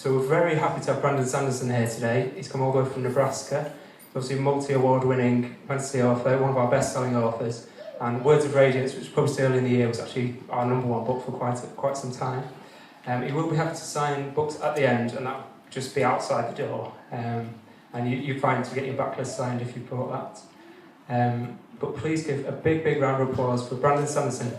So we're very happy to have Brandon Sanderson here today. He's come all the way from Nebraska. He's obviously a multi-award winning fantasy author, one of our best-selling authors. And Words of Radiance, which was published early in the year, was actually our #1 book for quite some time. He will be happy to sign books at the end, and that'll just be outside the door. And you're fine to get your backlist signed if you brought that. But please give a big, big round of applause for Brandon Sanderson.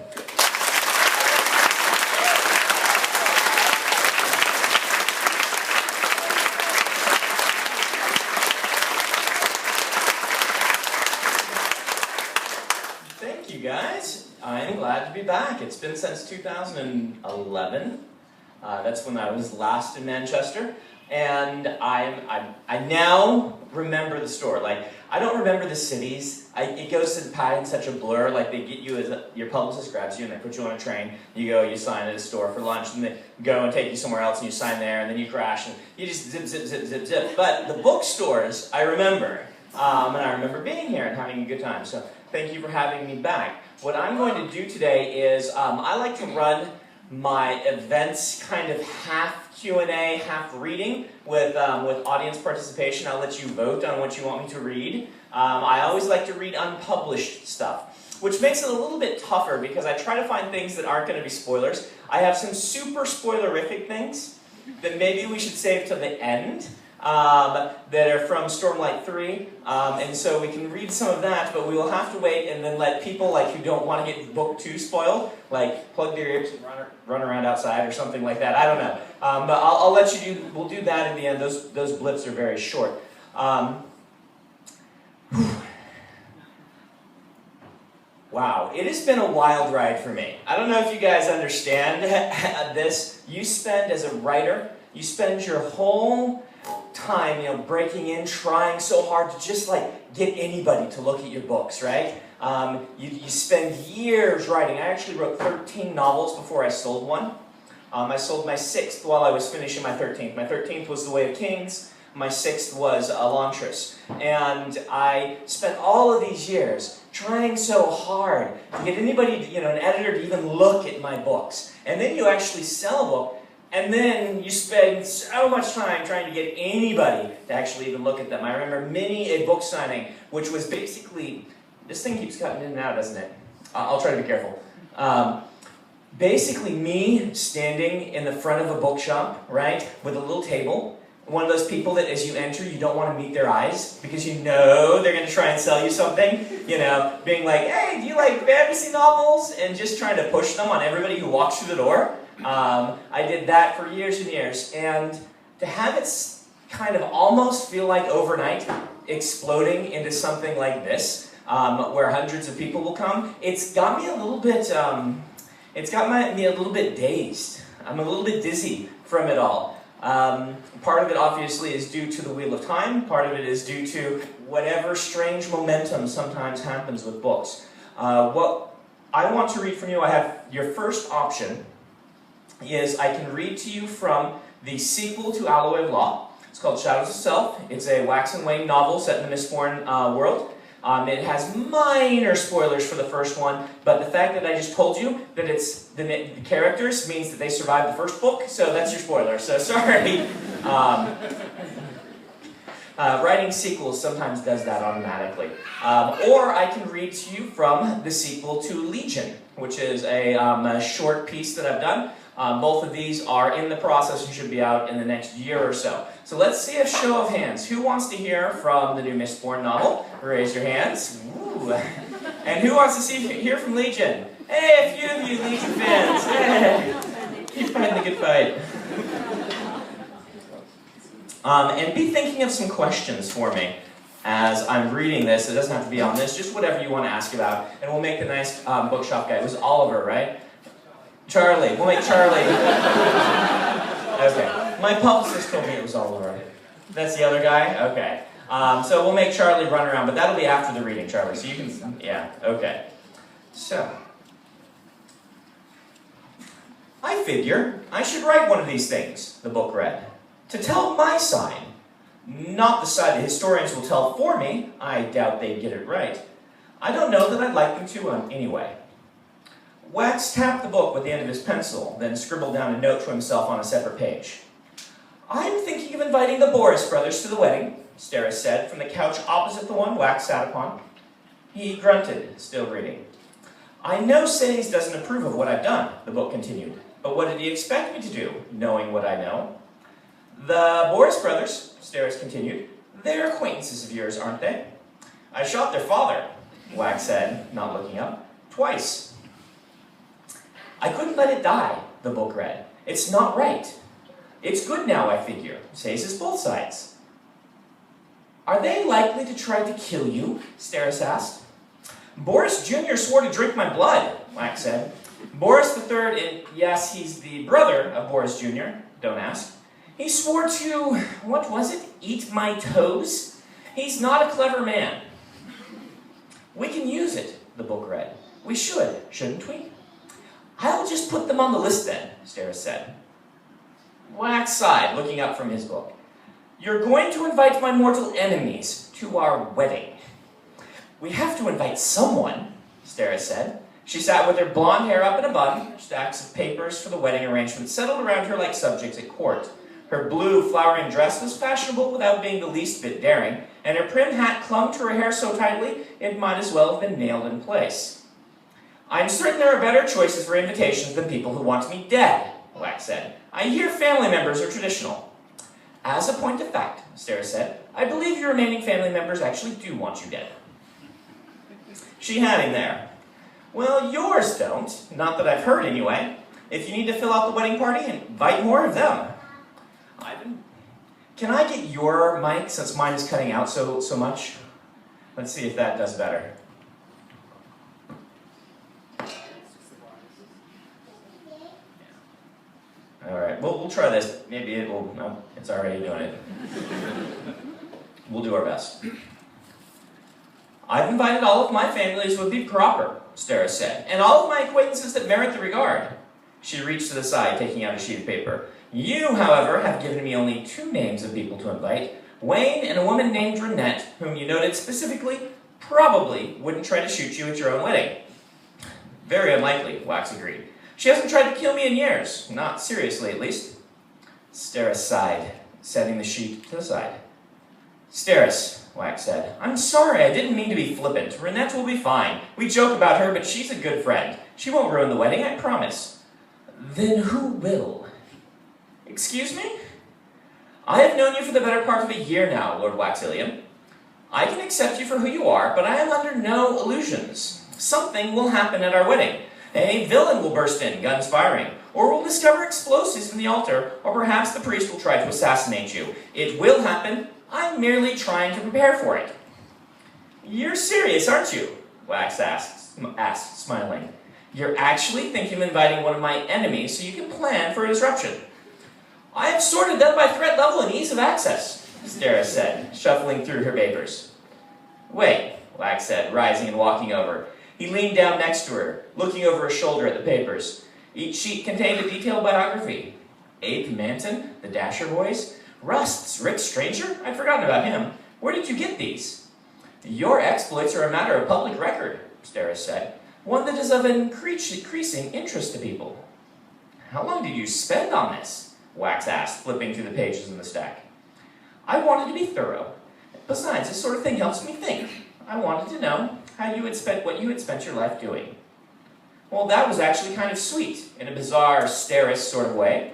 Thank you, guys. I'm glad to be back. It's been since 2011. That's when I was last in Manchester. And I now remember the store. Like, I don't remember the cities. It goes to the pad in such a blur. Like, they get you your publicist grabs you and they put you on a train. You go, you sign at a store for lunch, and they go and take you somewhere else and you sign there, and then you crash and you just zip, zip, zip, zip, zip. But the bookstores, I remember. And I remember being here and having a good time. So thank you for having me back. What I'm going to do today is I like to run my events kind of half Q&A, half reading with audience participation. I'll let you vote on what you want me to read. I always like to read unpublished stuff, which makes it a little bit tougher because I try to find things that aren't going to be spoilers. I have some super spoilerific things that maybe we should save to the end. That are from Stormlight 3, and so we can read some of that, but we will have to wait and then let people who don't want to get book 2 spoiled, plug their ears and run around outside or something like that. I don't know, but I'll let you do. We'll do that in the end. Those blips are very short. Wow, it has been a wild ride for me. I don't know if you guys understand this. You spend as a writer, you spend your whole time, breaking in, trying so hard to just get anybody to look at your books, right? You spend years writing. I actually wrote 13 novels before I sold one. I sold my 6th while I was finishing my 13th. My 13th was The Way of Kings. My 6th was Elantris. And I spent all of these years trying so hard to get anybody, an editor to even look at my books. And then you actually sell a book. And then you spend so much time trying to get anybody to actually even look at them. I remember many a book signing, which was basically, this thing keeps cutting in and out, doesn't it? I'll try to be careful. Basically me standing in the front of a bookshop, right, with a little table. One of those people that as you enter, you don't want to meet their eyes because you know they're going to try and sell you something. Being like, hey, do you like fantasy novels? And just trying to push them on everybody who walks through the door. I did that for years and years, and to have it kind of almost feel like overnight exploding into something like this, where hundreds of people will come, it's got me a little bit, me a little bit dazed. I'm a little bit dizzy from it all. Part of it obviously is due to the Wheel of Time, part of it is due to whatever strange momentum sometimes happens with books. What I want to read from you, I have your first option, is I can read to you from the sequel to Alloy of Law. It's called Shadows of Self. It's a wax and wane novel set in the Mistborn world. It has minor spoilers for the first one, but the fact that I just told you that it's the characters means that they survived the first book, so that's your spoiler, so sorry. Writing sequels sometimes does that automatically. Or I can read to you from the sequel to Legion, which is a short piece that I've done. Both of these are in the process and should be out in the next year or so. So let's see a show of hands. Who wants to hear from the new Mistborn novel? Raise your hands. Ooh. And who wants to hear from Legion? Hey, a few of you Legion fans. Hey. Keep fighting the good fight. And be thinking of some questions for me as I'm reading this. It doesn't have to be on this, just whatever you want to ask about. And we'll make the nice bookshop guy. It was Oliver, right? Charlie. We'll make Charlie. Okay. My publicist told me it was Oliver. That's the other guy? Okay. So we'll make Charlie run around, but that'll be after the reading, Charlie. So you can, yeah, okay. So, I figure I should write one of these things, the book read, to tell my side. Not the side the historians will tell for me. I doubt they'd get it right. I don't know that I'd like them to anyway. Wax tapped the book with the end of his pencil, then scribbled down a note to himself on a separate page. I thinking of inviting the Boris brothers to the wedding, Steris said, from the couch opposite the one Wax sat upon. He grunted, still reading. I know Sayes doesn't approve of what I've done, the book continued. But what did he expect me to do, knowing what I know? The Boris brothers, Steris continued, they're acquaintances of yours, aren't they? I shot their father, Wax said, not looking up, twice. I couldn't let it die, the book read. It's not right. It's good now, I figure. Sayes is both sides. Are they likely to try to kill you? Steris asked. Boris Jr. swore to drink my blood, Wax said. Boris III, and yes, he's the brother of Boris Jr., don't ask. He swore to, what was it, eat my toes? He's not a clever man. We can use it, the book read. We should, shouldn't we? I'll just put them on the list then, Steris said. Wax sighed, looking up from his book. You're going to invite my mortal enemies to our wedding. We have to invite someone, Steris said. She sat with her blonde hair up in a bun, stacks of papers for the wedding arrangements settled around her like subjects at court. Her blue, flowering dress was fashionable without being the least bit daring, and her prim hat clung to her hair so tightly it might as well have been nailed in place. I'm certain there are better choices for invitations than people who want me dead, Wax said. I hear family members are traditional. As a point of fact, Steris said, I believe your remaining family members actually do want you dead. She had him there. Well, yours don't. Not that I've heard, anyway. If you need to fill out the wedding party, invite more of them. Can I get your mic, since mine is cutting out so much? Let's see if that does better. All right, we'll try this. Maybe it will. No, it's already doing it. We'll do our best. I've invited all of my family as would be proper, Steris said, and all of my acquaintances that merit the regard. She reached to the side, taking out a sheet of paper. You, however, have given me only 2 names of people to invite, Wayne and a woman named Renette, whom you noted specifically probably wouldn't try to shoot you at your own wedding. Very unlikely, Wax agreed. She hasn't tried to kill me in years, not seriously at least. Steris sighed, setting the sheet to the side. Steris, Wax said, I'm sorry, I didn't mean to be flippant. Renette will be fine. We joke about her, but she's a good friend. She won't ruin the wedding, I promise. Then who will? Excuse me? I have known you for the better part of a year now, Lord Waxillium. I can accept you for who you are, but I am under no illusions. Something will happen at our wedding. A villain will burst in, guns firing, or we'll discover explosives in the altar, or perhaps the priest will try to assassinate you. It will happen. I'm merely trying to prepare for it. You're serious, aren't you? Wax asked, smiling. You're actually thinking of inviting one of my enemies so you can plan for a disruption. I have sorted them by threat level and ease of access, Steris said, shuffling through her papers. Wait, Wax said, rising and walking over. He leaned down next to her, looking over her shoulder at the papers. Each sheet contained a detailed biography. Abe Manton, the Dasher Boys. Rust's Rick Stranger? I'd forgotten about him. Where did you get these? Your exploits are a matter of public record, Steris said. One that is of increasing interest to people. How long did you spend on this? Wax asked, flipping through the pages in the stack. I wanted to be thorough. Besides, this sort of thing helps me think. I wanted to know what you had spent your life doing. Well, that was actually kind of sweet, in a bizarre, Steris sort of way.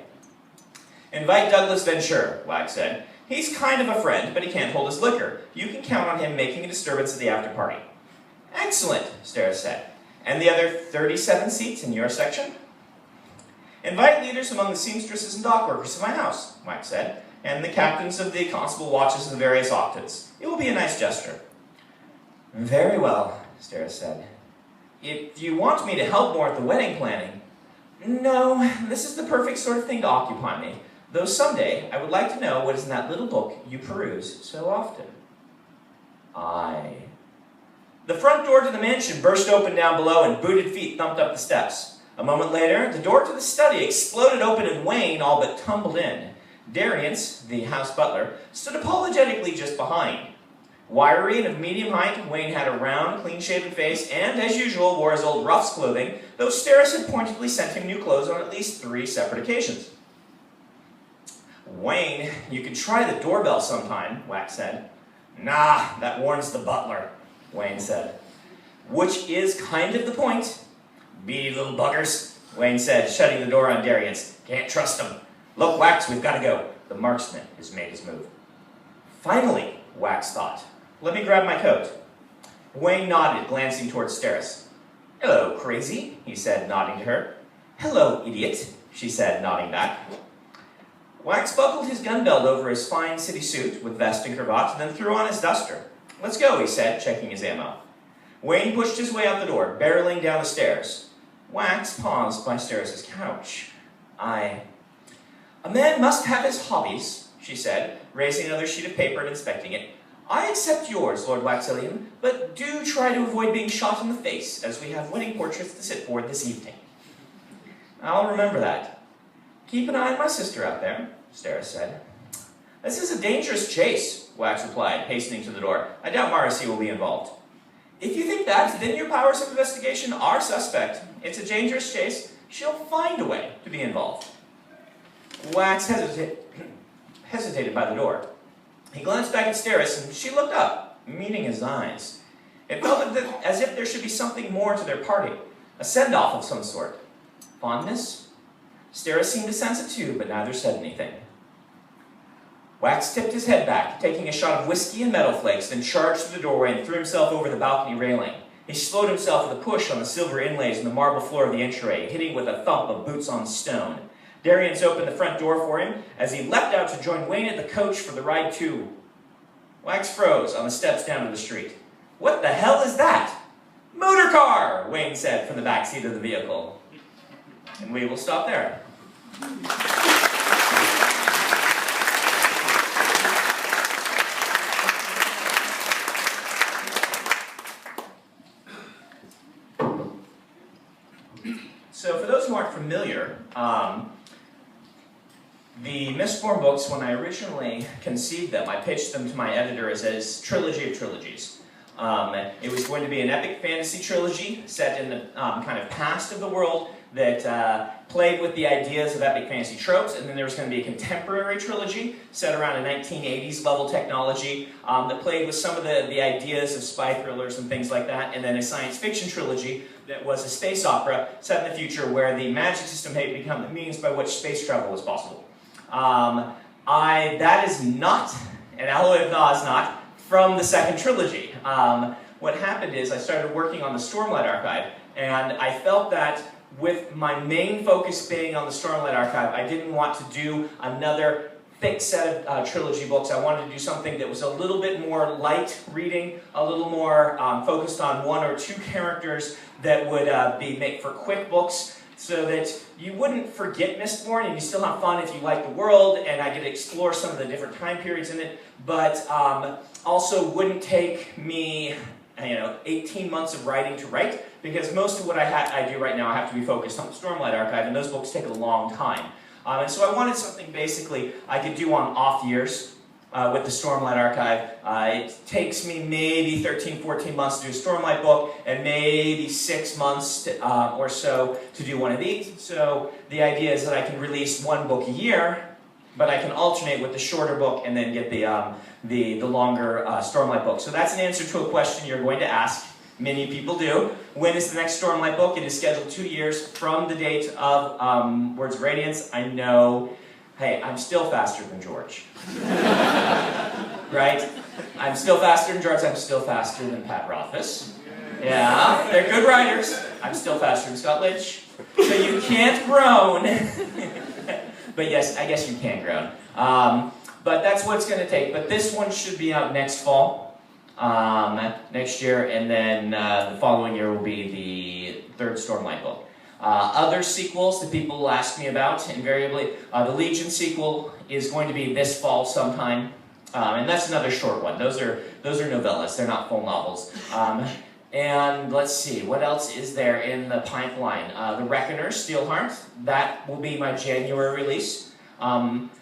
Invite Douglas Venture, Wax said. He's kind of a friend, but he can't hold his liquor. You can count on him making a disturbance at the after-party. Excellent, Steris said. And the other 37 seats in your section? Invite leaders among the seamstresses and dockworkers of my house, Wax said, and the captains of the constable watches of the various octaves. It will be a nice gesture. Very well, Steris said. If you want me to help more at the wedding planning... No, this is the perfect sort of thing to occupy me, though someday I would like to know what is in that little book you peruse so often. The front door to the mansion burst open down below and booted feet thumped up the steps. A moment later, the door to the study exploded open and Wayne all but tumbled in. Darius, the house butler, stood apologetically just behind. Wiry and of medium height, Wayne had a round, clean-shaven face and, as usual, wore his old rough's clothing, though Steris had pointedly sent him new clothes on at least 3 separate occasions. Wayne, you could try the doorbell sometime, Wax said. Nah, that warns the butler, Wayne said. Which is kind of the point. Beady little buggers, Wayne said, shutting the door on Darius. Can't trust them. Look, Wax, we've got to go. The marksman has made his move. Finally, Wax thought. Let me grab my coat. Wayne nodded, glancing towards Steris. Hello, crazy, he said, nodding to her. Hello, idiot, she said, nodding back. Wax buckled his gun belt over his fine city suit with vest and cravat, then threw on his duster. Let's go, he said, checking his ammo. Wayne pushed his way out the door, barreling down the stairs. Wax paused by Steris' couch. A man must have his hobbies, she said, raising another sheet of paper and inspecting it. I accept yours, Lord Waxillian, but do try to avoid being shot in the face, as we have wedding portraits to sit for this evening. I'll remember that. Keep an eye on my sister out there, Steris said. This is a dangerous chase, Wax replied, hastening to the door. I doubt Marcy will be involved. If you think that, then your powers of investigation are suspect. It's a dangerous chase. She'll find a way to be involved. Wax hesitated by the door. He glanced back at Steris, and she looked up, meeting his eyes. It felt as if there should be something more to their party, a send-off of some sort. Fondness? Steris seemed to sense it too, but neither said anything. Wax tipped his head back, taking a shot of whiskey and metal flakes, then charged through the doorway and threw himself over the balcony railing. He slowed himself with a push on the silver inlays in the marble floor of the entryway, hitting with a thump of boots on stone. Darius opened the front door for him as he leapt out to join Wayne at the coach for the ride too. Wax froze on the steps down to the street. What the hell is that? Motor car, Wayne said from the back seat of the vehicle. And we will stop there. So for those who aren't familiar, the Mistborn books, when I originally conceived them, I pitched them to my editor as trilogy of trilogies. It was going to be an epic fantasy trilogy set in the kind of past of the world that played with the ideas of epic fantasy tropes, and then there was going to be a contemporary trilogy set around a 1980s level technology that played with some of the ideas of spy thrillers and things like that, and then a science fiction trilogy that was a space opera set in the future where the magic system had become the means by which space travel was possible. That is not, and Alloy of Thaw is not, from the second trilogy. What happened is I started working on the Stormlight Archive, and I felt that with my main focus being on the Stormlight Archive, I didn't want to do another thick set of trilogy books. I wanted to do something that was a little bit more light reading, a little more focused on one or two characters that would be made for quick books, so that you wouldn't forget Mistborn and you still have fun if you like the world, and I could explore some of the different time periods in it, but also wouldn't take me 18 months of writing to write, because most of what I do right now I have to be focused on the Stormlight Archive, and those books take a long time. And so I wanted something basically I could do on off years with the Stormlight Archive. It takes me maybe 13, 14 months to do a Stormlight book, and maybe 6 months or so to do one of these. So the idea is that I can release one book a year, but I can alternate with the shorter book and then get the longer Stormlight book. So that's an answer to a question you're going to ask. Many people do. When is the next Stormlight book? It is scheduled 2 years from the date of Words of Radiance. I know, hey, I'm still faster than George. Right? I'm still faster than George. I'm still faster than Pat Rothfuss. Yeah, they're good writers. I'm still faster than Scott Lynch. So you can't groan. But yes, I guess you can groan. But that's what it's going to take. But this one should be out next fall. Next year, and then the following year will be the third Stormlight book. Other sequels that people will ask me about, invariably, the Legion sequel is going to be this fall sometime, and that's another short one. Those are novellas, they're not full novels. And let's see, what else is there in the pipeline? The Reckoners, Steelheart, that will be my January release.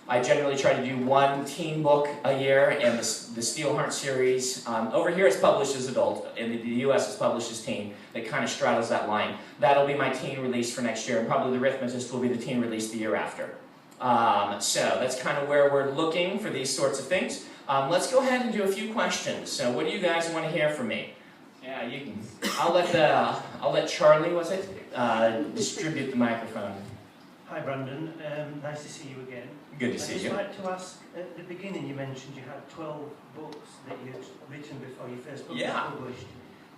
I generally try to do one teen book a year, and the Steelheart series, over here it's published as adult, and in the US it's published as teen. It kind of straddles that line. That'll be my teen release for next year, and probably The Arithmetist will be the teen release the year after. So that's kind of where we're looking for these sorts of things. Let's go ahead and do a few questions. So what do you guys want to hear from me? Yeah, you can. I'll let Charlie, was it, distribute the microphone. Hi Brandon, nice to see you again. Good to see you. I'd just like to ask, at the beginning you mentioned you had 12 books that you'd written before your first book was published.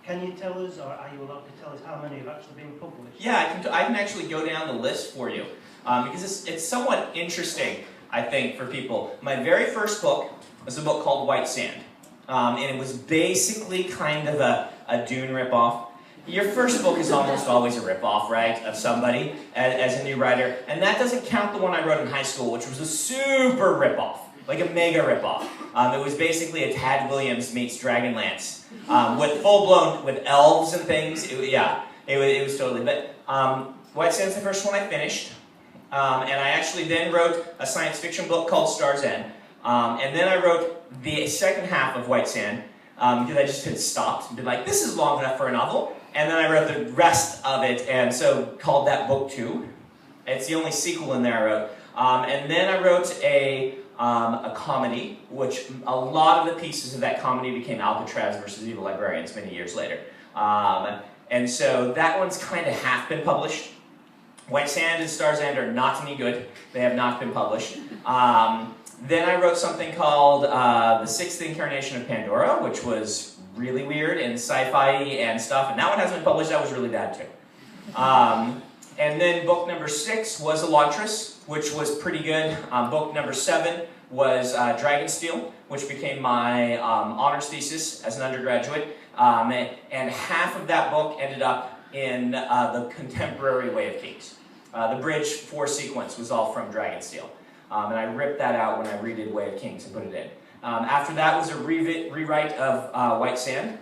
Can you tell us, or are you allowed to tell us how many have actually been published? Yeah, I can actually go down the list for you, because it's somewhat interesting, I think, for people. My very first book was a book called White Sand, and it was basically kind of a Dune ripoff. Your first book is almost always a ripoff, right, of somebody as a new writer, and that doesn't count the one I wrote in high school, which was a super ripoff, like a mega ripoff. It was basically a Tad Williams meets Dragonlance, with full-blown, with elves and things. It was totally. But White Sand's the first one I finished, and I actually then wrote a science fiction book called Star's End, and then I wrote the second half of White Sand, because I just had stopped and been like, this is long enough for a novel. And then I wrote the rest of it, and so called that book 2. It's the only sequel in there I wrote. And then I wrote a comedy, which a lot of the pieces of that comedy became Alcatraz versus Evil Librarians many years later. And so that one's kind of half been published. White Sand and Star's End are not any good. They have not been published. Then I wrote something called The Sixth Incarnation of Pandora, which was really weird and sci-fi and stuff, and that one hasn't been published. That was really bad too. And then book number 6 was Elantris, which was pretty good. Book number 7 was Dragonsteel, which became my honors thesis as an undergraduate. And half of that book ended up in the contemporary Way of Kings. The Bridge 4 sequence was all from Dragonsteel. And I ripped that out when I redid Way of Kings and put it in. After that was a rewrite of White Sand,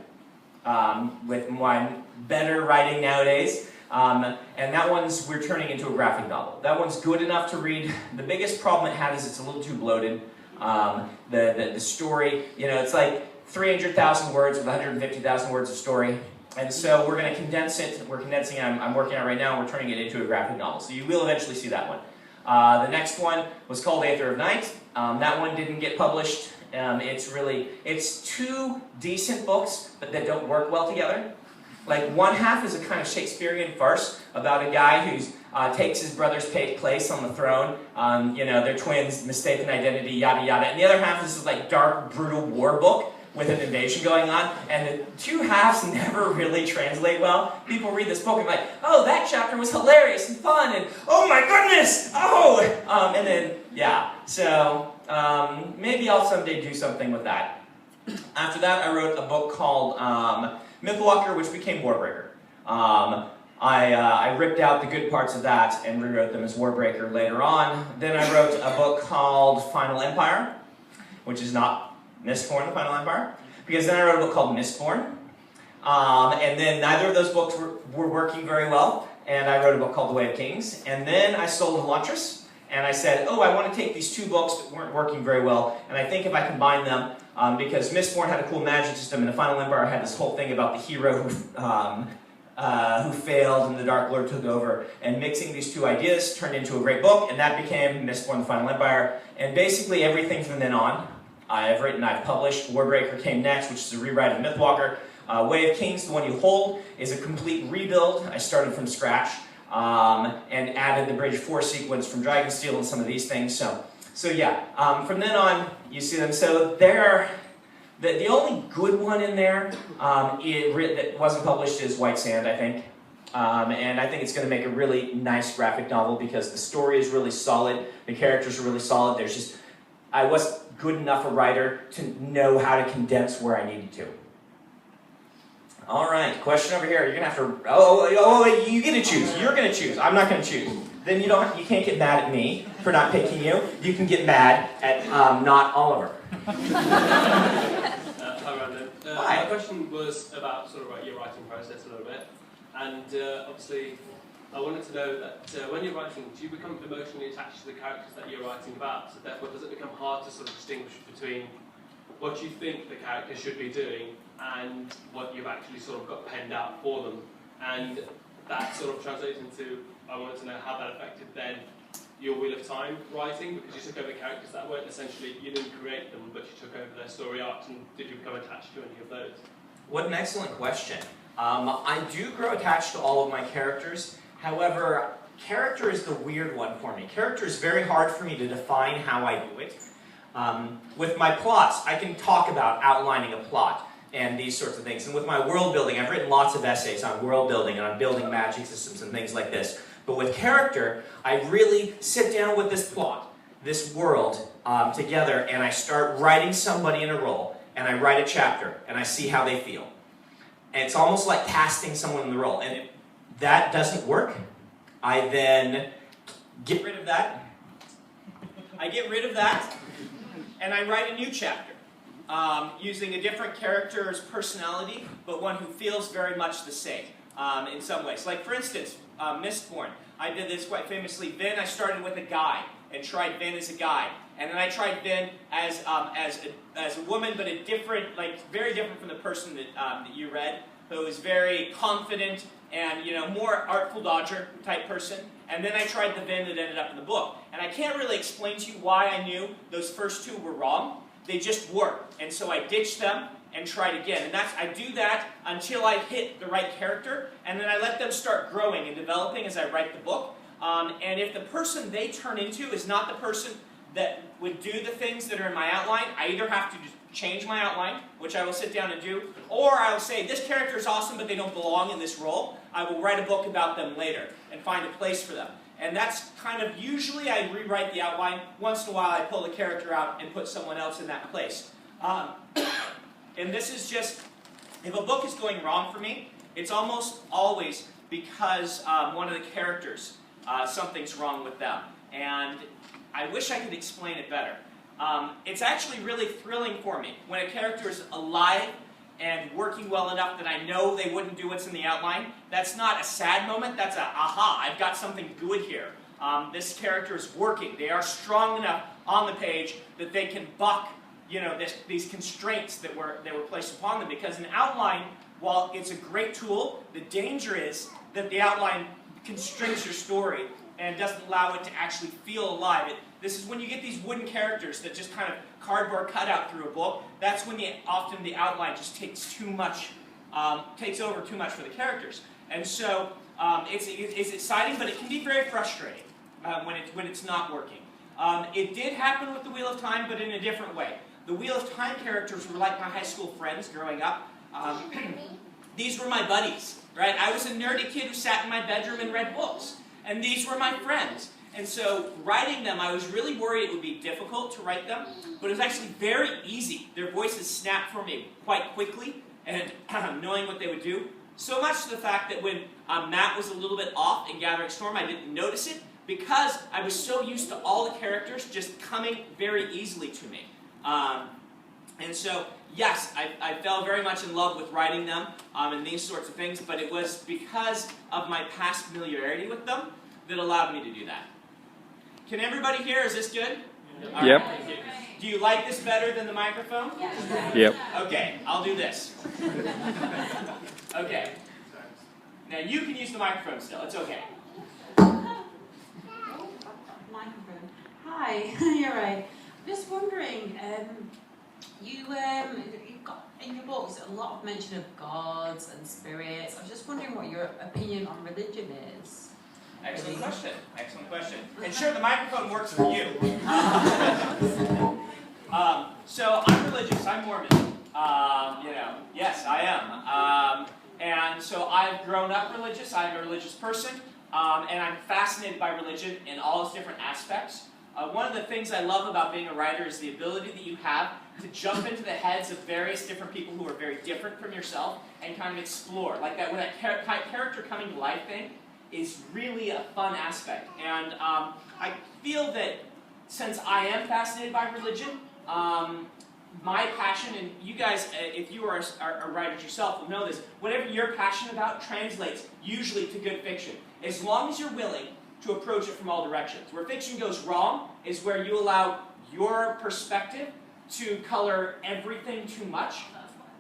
with my better writing nowadays. And that one's, we're turning into a graphic novel. That one's good enough to read. The biggest problem it had is it's a little too bloated. The story, you know, it's like 300,000 words with 150,000 words of story. And so we're going to condense it. We're condensing it. I'm working on it right now, and we're turning it into a graphic novel. So you will eventually see that one. The next one was called Aether of Night. That one didn't get published. It's 2 decent books, but that don't work well together. Like, one half is a kind of Shakespearean farce about a guy who takes his brother's place on the throne. You know, they're twins, mistaken identity, yada yada. And the other half is this like dark, brutal war book with an invasion going on. And the 2 halves never really translate well. People read this book and be like, oh, that chapter was hilarious and fun, and oh my goodness, oh! And then, yeah. So, maybe I'll someday do something with that. After that, I wrote a book called Mythwalker, which became Warbreaker. I ripped out the good parts of that and rewrote them as Warbreaker later on. Then I wrote a book called Final Empire, which is not Mistborn, the Final Empire, because then I wrote a book called Mistborn. And then neither of those books were working very well, and I wrote a book called The Way of Kings. And then I sold Elantris, and I said, oh, I want to take these 2 books that weren't working very well, and I think if I combine them, because Mistborn had a cool magic system, and the Final Empire had this whole thing about the hero who failed and the Dark Lord took over, and mixing these 2 ideas turned into a great book, and that became Mistborn, the Final Empire. And basically everything from then on, I've written, I've published. Warbreaker came next, which is a rewrite of Mythwalker. Way of Kings, the one you hold, is a complete rebuild. I started from scratch and added the Bridge 4 sequence from Dragonsteel and some of these things. So yeah, from then on, you see them. So the only good one in there that wasn't published is White Sand, I think. And I think it's going to make a really nice graphic novel because the story is really solid, the characters are really solid. I wasn't good enough a writer to know how to condense where I needed to. All right, question over here. You're gonna have to. You get to choose. You're gonna choose. I'm not gonna choose. Then you can't get mad at me for not picking you. You can get mad at not Oliver. Hi, Brandon. Hi. My question was about sort of like your writing process a little bit, and obviously, I wanted to know that when you're writing, do you become emotionally attached to the characters that you're writing about? So therefore, does it become hard to sort of distinguish between what you think the character should be doing and what you've actually sort of got penned out for them? And that sort of translates into, I wanted to know how that affected then your Wheel of Time writing, because you took over characters that weren't essentially, you didn't create them, but you took over their story arcs, and did you become attached to any of those? What an excellent question. I do grow attached to all of my characters. However, character is the weird one for me. Character is very hard for me to define how I do it. With my plots, I can talk about outlining a plot and these sorts of things. And with my world building, I've written lots of essays on world building and on building magic systems and things like this. But with character, I really sit down with this plot, this world, together, and I start writing somebody in a role. And I write a chapter, and I see how they feel. And it's almost like casting someone in the role. And if that doesn't work, I then get rid of that. I get rid of that, and I write a new chapter, using a different character's personality, but one who feels very much the same in some ways. Like, for instance, Mistborn. I did this quite famously. Vin, I started with a guy, and tried Vin as a guy. And then I tried Vin as a woman, but a different, like, very different from the person that you read, who was very confident and, you know, more artful dodger type person. And then I tried the Vin that ended up in the book. And I can't really explain to you why I knew those first two were wrong. They just were. And so I ditched them and tried again. And I do that until I hit the right character, and then I let them start growing and developing as I write the book. And if the person they turn into is not the person that would do the things that are in my outline, I either have to just change my outline, which I will sit down and do, or I will say, this character is awesome, but they don't belong in this role. I will write a book about them later and find a place for them. And that's kind of, usually I rewrite the outline. Once in a while I pull the character out and put someone else in that place. And this is just, if a book is going wrong for me, it's almost always because one of the characters, something's wrong with them. And I wish I could explain it better. It's actually really thrilling for me when a character is alive and working well enough that I know they wouldn't do what's in the outline. That's not a sad moment, that's a, aha, I've got something good here. This character is working. They are strong enough on the page that they can buck, you know, these constraints that were placed upon them. Because an outline, while it's a great tool, the danger is that the outline constricts your story and doesn't allow it to actually feel alive. This is when you get these wooden characters that just kind of cardboard cut out through a book. That's when often the outline just takes too much, takes over too much for the characters. And so it's exciting, but it can be very frustrating when it's not working. It did happen with the Wheel of Time, but in a different way. The Wheel of Time characters were like my high school friends growing up. These were my buddies, right? I was a nerdy kid who sat in my bedroom and read books. And these were my friends. And so writing them, I was really worried it would be difficult to write them, but it was actually very easy. Their voices snapped for me quite quickly, and knowing what they would do. So much to the fact that when Matt was a little bit off in Gathering Storm, I didn't notice it, because I was so used to all the characters just coming very easily to me. And so, yes, I fell very much in love with writing them and these sorts of things, but it was because of my past familiarity with them that allowed me to do that. Can everybody hear? Is this good? Yep. Right. Do you like this better than the microphone? Yep. Okay, I'll do this. Okay. Now you can use the microphone still. It's okay. Microphone. Hi, you're right. Just wondering, you've got in your books a lot of mention of gods and spirits. I was just wondering what your opinion on religion is. Excellent question. Excellent question. And sure, the microphone works for you. So I'm religious. I'm Mormon. Yes, I am. And so I've grown up religious. I'm a religious person, and I'm fascinated by religion in all its different aspects. One of the things I love about being a writer is the ability that you have to jump into the heads of various different people who are very different from yourself and kind of explore. Like that, when that character coming to life thing is really a fun aspect. And I feel that since I am fascinated by religion, my passion, and you guys, if you are writers yourself, will know this, whatever you're passionate about translates usually to good fiction, as long as you're willing to approach it from all directions. Where fiction goes wrong is where you allow your perspective to color everything too much,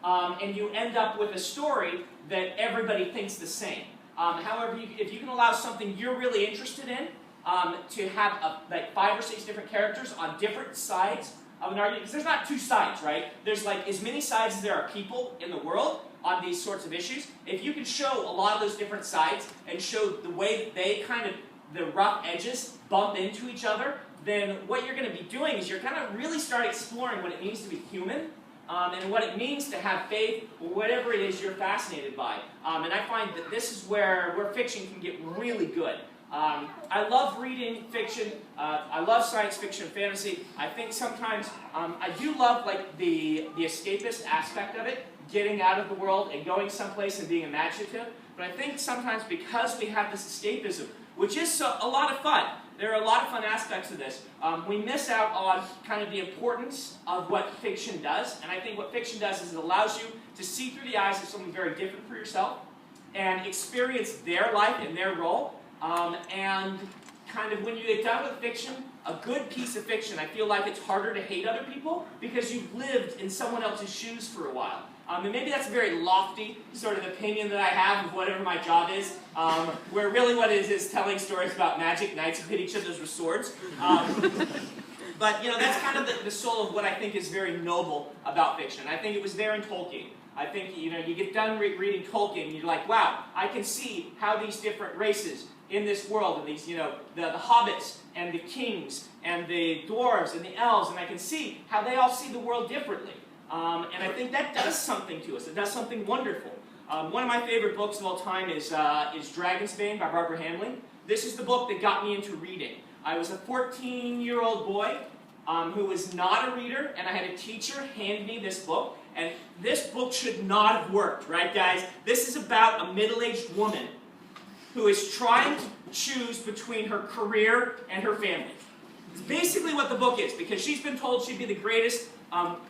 and you end up with a story that everybody thinks the same. However, if you can allow something you're really interested in to have like 5 or 6 different characters on different sides of an argument, because there's not 2 sides, right? There's like as many sides as there are people in the world on these sorts of issues. If you can show a lot of those different sides and show the way that they kind of, the rough edges bump into each other, then what you're going to be doing is you're going to really start exploring what it means to be human, and what it means to have faith, or whatever it is you're fascinated by. And I find that this is where fiction can get really good. I love reading fiction. I love science fiction and fantasy. I think sometimes I do love like the escapist aspect of it, getting out of the world and going someplace and being imaginative. But I think sometimes because we have this escapism, which is a lot of fun, there are a lot of fun aspects of this, we miss out on kind of the importance of what fiction does. And I think what fiction does is it allows you to see through the eyes of someone very different for yourself and experience their life and their role. And kind of when you get done with fiction, a good piece of fiction, I feel like it's harder to hate other people because you've lived in someone else's shoes for a while. And maybe that's a very lofty sort of opinion that I have of whatever my job is, where really what it is telling stories about magic knights who hit each other with swords. But, you know, that's kind of the soul of what I think is very noble about fiction. I think it was there in Tolkien. I think, you know, you get done reading Tolkien and you're like, wow, I can see how these different races in this world, and these, you know, the hobbits and the kings and the dwarves and the elves, and I can see how they all see the world differently. And I think that does something to us. It does something wonderful. One of my favorite books of all time is Dragonsbane by Barbara Hamlin. This is the book that got me into reading. I was a 14-year-old boy who was not a reader, and I had a teacher hand me this book. And this book should not have worked, right, guys? This is about a middle-aged woman who is trying to choose between her career and her family. It's basically what the book is, because she's been told she'd be the greatest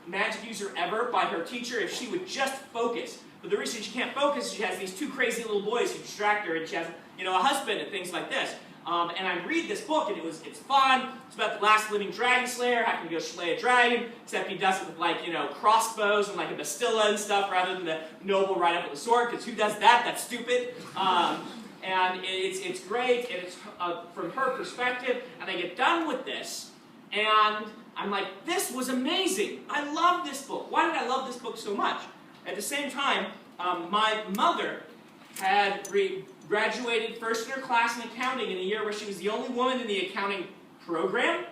magic user ever by her teacher if she would just focus. But the reason she can't focus is she has these 2 crazy little boys who distract her, and she has, you know, a husband and things like this. And I read this book, and it's fun. It's about the last living dragon slayer, having to go slay a dragon, except he does it with, like, you know, crossbows and, like, a bastilla and stuff, rather than the noble right up with a sword, because who does that? That's stupid. And it's great, and it's from her perspective, and I get done with this, and I'm like, this was amazing. I love this book. Why did I love this book so much? At the same time, my mother had graduated first in her class in accounting in a year where she was the only woman in the accounting program,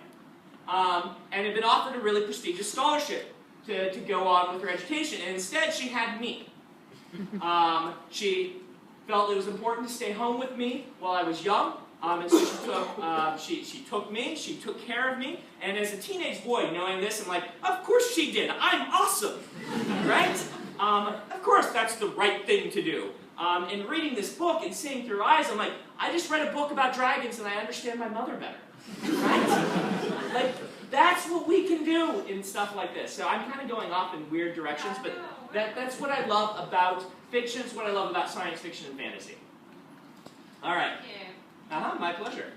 and had been offered a really prestigious scholarship to go on with her education. And instead, she had me. She felt it was important to stay home with me while I was young, and so she took me, she took care of me, and as a teenage boy, knowing this, I'm like, of course she did, I'm awesome, right? Of course that's the right thing to do. And reading this book and seeing through her eyes, I'm like, I just read a book about dragons and I understand my mother better, right? Like, that's what we can do in stuff like this. So I'm kind of going off in weird directions, but that's what I love about fiction. It's what I love about science fiction and fantasy. All right. Yeah. My pleasure.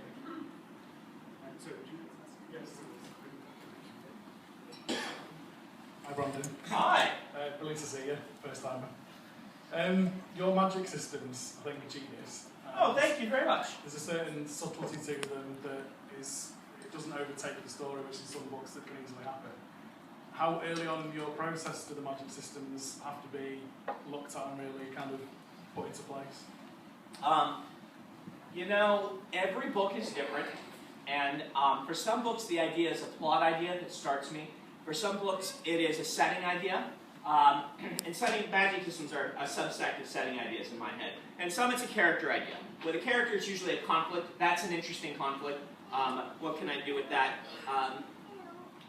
Hi, Brandon. Hi. Brilliant to see you, first timer. Your magic systems, I think, are genius. Oh, thank you very much. There's a certain subtlety to them that it doesn't overtake the story, which in some books that can easily happen. How early on in your process do the magic systems have to be looked at and really kind of put into place? You know, every book is different, and for some books the idea is a plot idea that starts me. For some books it is a setting idea, and setting magic systems are a subset of setting ideas in my head. And some it's a character idea. With a character it's usually a conflict. That's an interesting conflict. What can I do with that?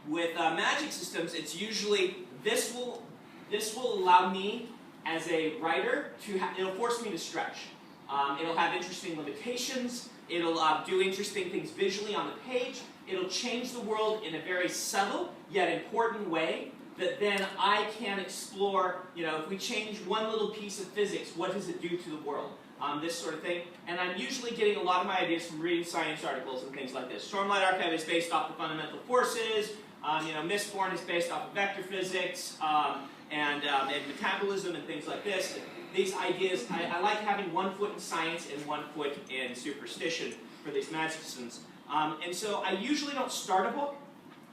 With magic systems, it's usually this will allow me as a writer it'll force me to stretch. It'll have interesting limitations. It'll do interesting things visually on the page. It'll change the world in a very subtle yet important way that then I can explore. You know, if we change one little piece of physics, what does it do to the world? This sort of thing. And I'm usually getting a lot of my ideas from reading science articles and things like this. Stormlight Archive is based off the fundamental forces. You know, Mistborn is based off of vector physics and metabolism and things like this. These ideas, I like having one foot in science and one foot in superstition. for these magic systems. And so I usually don't start a book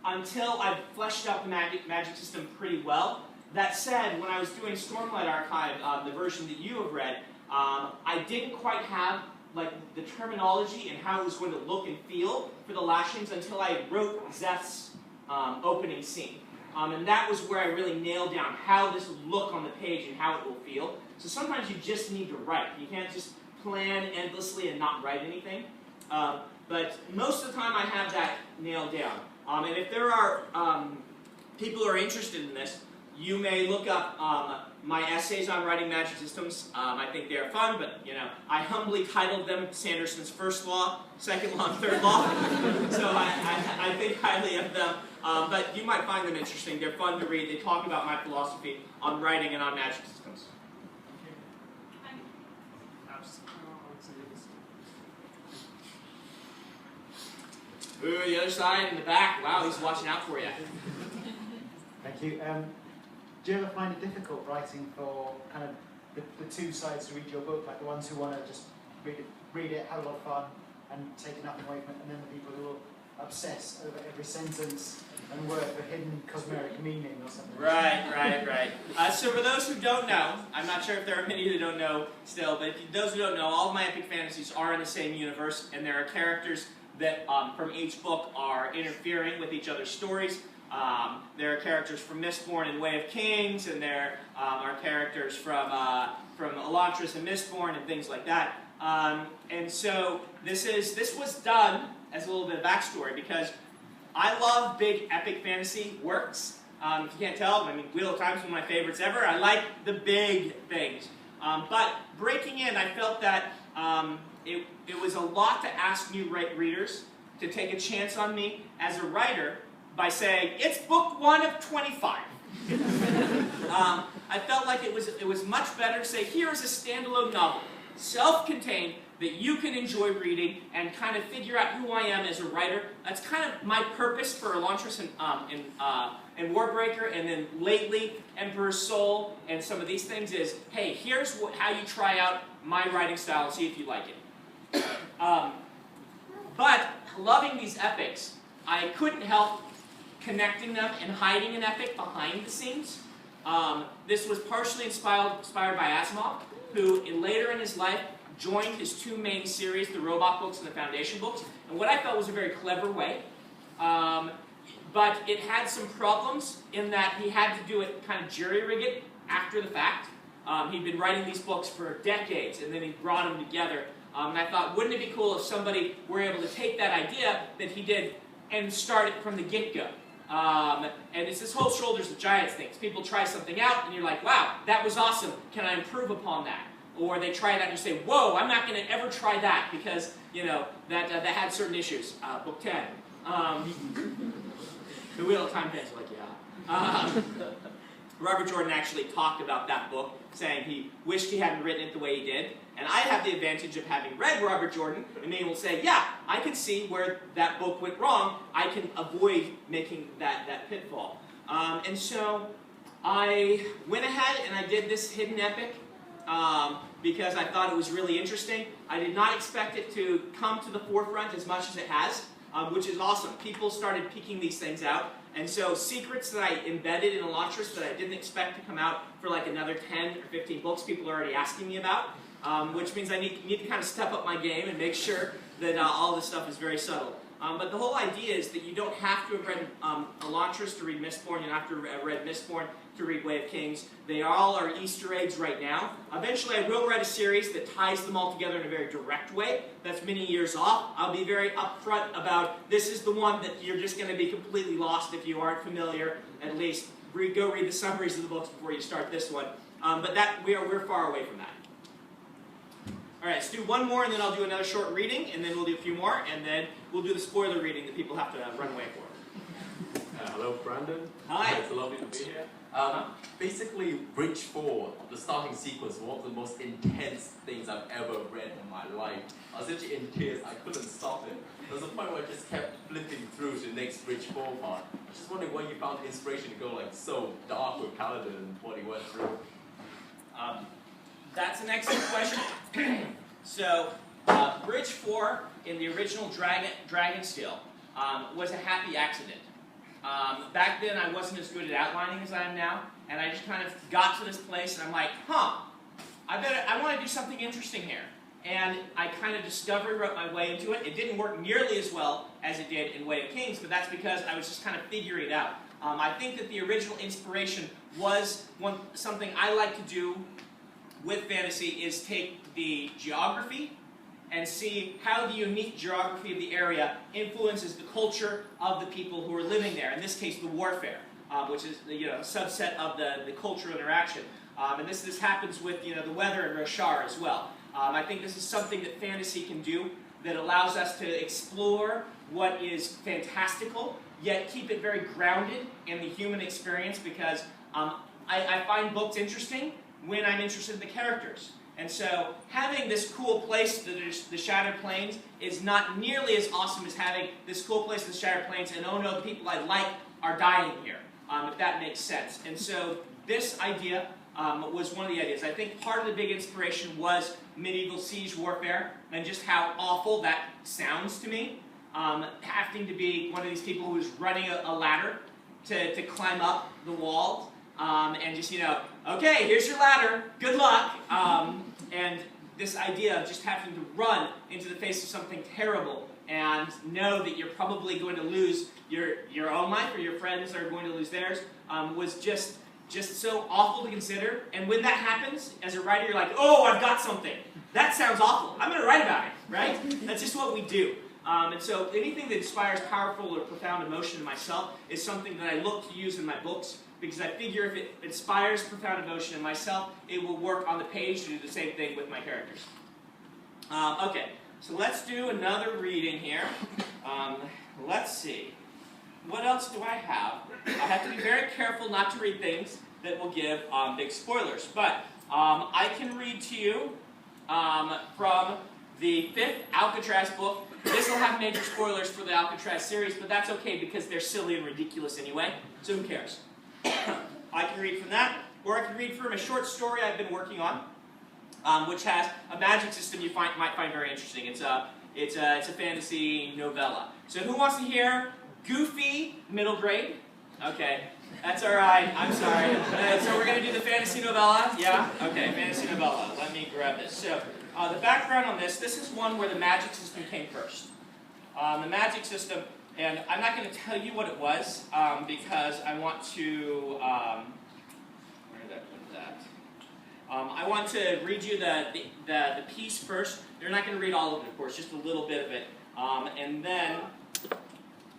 until I've fleshed out the magic system pretty well. That said, when I was doing Stormlight Archive, the version that you have read, I didn't quite have like the terminology and how it was going to look and feel for the lashings until I wrote Zeth's opening scene. And that was where I really nailed down how this would look on the page and how it will feel. So sometimes you just need to write. You can't just plan endlessly and not write anything. But most of the time I have that nailed down. And if there are people who are interested in this, you may look up my essays on writing magic systems. I think they are fun, but I humbly titled them Sanderson's First Law, Second Law, and Third Law. So I think highly of them. But you might find them interesting. They're fun to read. They talk about my philosophy on writing and on magic systems. Ooh, the other side in the back. Wow, he's watching out for you. Thank you. Do you ever find it difficult writing for kind of the two sides to read your book, like the ones who want to just read it, have a lot of fun, and take nothing away from it, and then the people who will obsess over every sentence and word for hidden cosmeric meaning or something? Right. So for those who don't know, I'm not sure if there are many who don't know still, but those who don't know, all of my epic fantasies are in the same universe, and there are characters that from each book are interfering with each other's stories. There are characters from Mistborn and Way of Kings, and there are characters from Elantris and Mistborn and things like that. And so this was done as a little bit of backstory because I love big epic fantasy works. If you can't tell, I mean, Wheel of Time is one of my favorites ever. I like the big things. But breaking in, I felt that it was a lot to ask new readers to take a chance on me as a writer by saying, it's book 1 of 25. I felt like it was much better to say, here is a standalone novel, self-contained, that you can enjoy reading and kind of figure out who I am as a writer. That's kind of my purpose for Elantris and Warbreaker, and then lately Emperor's Soul and some of these things is, hey, here's how you try out my writing style and see if you like it. But loving these epics, I couldn't help connecting them and hiding an epic behind the scenes. This was partially inspired by Asimov, who later in his life joined his two main series, the Robot books and the Foundation books, and what I felt was a very clever way. But it had some problems in that he had to do it, kind of jury-rig it after the fact. He'd been writing these books for decades, and then he brought them together. And I thought, wouldn't it be cool if somebody were able to take that idea that he did and start it from the get-go? And it's this whole shoulders of giants thing. People try something out, and you're like, wow, that was awesome. Can I improve upon that? Or they try it out, and you say, whoa, I'm not going to ever try that because, that had certain issues. Book 10. The Wheel of Time fans are like, yeah. Robert Jordan actually talked about that book, saying he wished he hadn't written it the way he did. And I have the advantage of having read Robert Jordan, and being able to say, yeah, I can see where that book went wrong. I can avoid making that pitfall. And so I went ahead and I did this hidden epic because I thought it was really interesting. I did not expect it to come to the forefront as much as it has, which is awesome. People started peeking these things out. And so secrets that I embedded in Elantris that I didn't expect to come out for like another 10 or 15 books people are already asking me about, which means I need to kind of step up my game and make sure that all this stuff is very subtle. But the whole idea is that you don't have to have read Elantris to read Mistborn. You don't have to have read Mistborn to read Way of Kings. They all are Easter eggs right now. Eventually I will write a series that ties them all together in a very direct way. That's many years off. I'll be very upfront about this is the one that you're just going to be completely lost if you aren't familiar. At least go read the summaries of the books before you start this one. But we're far away from that. All right, let's do one more, and then I'll do another short reading, and then we'll do a few more, and then we'll do the spoiler reading that people have to run away for. Hello, Brandon. Hi. It's lovely to be here. Basically, Bridge 4, the starting sequence, was one of the most intense things I've ever read in my life. I was actually in tears. I couldn't stop it. There was a point where I just kept flipping through to the next Bridge 4 part. I was just wondering when you found the inspiration to go like so dark with Kaladin and what he went through. That's an excellent question. So, Bridge 4 in the original Dragonsteel was a happy accident. Back then, I wasn't as good at outlining as I am now, and I just kind of got to this place, and I'm like, I want to do something interesting here. And I kind of discovery wrote my way into it. It didn't work nearly as well as it did in Way of Kings, but that's because I was just kind of figuring it out. I think that the original inspiration was something I like to do with fantasy is take the geography and see how the unique geography of the area influences the culture of the people who are living there. In this case, the warfare, which is a subset of the cultural interaction. And this happens with the weather in Roshar as well. I think this is something that fantasy can do that allows us to explore what is fantastical, yet keep it very grounded in the human experience, because I find books interesting when I'm interested in the characters. And so having this cool place, the Shattered Plains, is not nearly as awesome as having this cool place, the Shattered Plains, and oh no, the people I like are dying here, if that makes sense. And so this idea was one of the ideas. I think part of the big inspiration was medieval siege warfare, and just how awful that sounds to me. Having to be one of these people who's running a ladder to climb up the wall, and just, okay, here's your ladder, good luck. And this idea of just having to run into the face of something terrible and know that you're probably going to lose your own life, or your friends are going to lose theirs, was just so awful to consider. And when that happens, as a writer, you're like, oh, I've got something. That sounds awful. I'm going to write about it, right? That's just what we do. And so anything that inspires powerful or profound emotion in myself is something that I look to use in my books, because I figure if it inspires profound emotion in myself, it will work on the page to do the same thing with my characters. Okay, so let's do another reading here. Let's see. What else do I have? I have to be very careful not to read things that will give big spoilers. But I can read to you from the 5th Alcatraz book. This will have major spoilers for the Alcatraz series, but that's okay because they're silly and ridiculous anyway, so who cares? I can read from that, or I can read from a short story I've been working on, which has a magic system you might find very interesting. It's a fantasy novella. So who wants to hear Goofy Middle Grade? Okay, that's all right. I'm sorry. So we're going to do the fantasy novella? Yeah? Okay, fantasy novella. Let me grab this. So the background on this is one where the magic system came first. The magic system, and I'm not going to tell you what it was because I want to, where did I put that? I want to read you the piece first. You're not going to read all of it, of course, just a little bit of it. And then,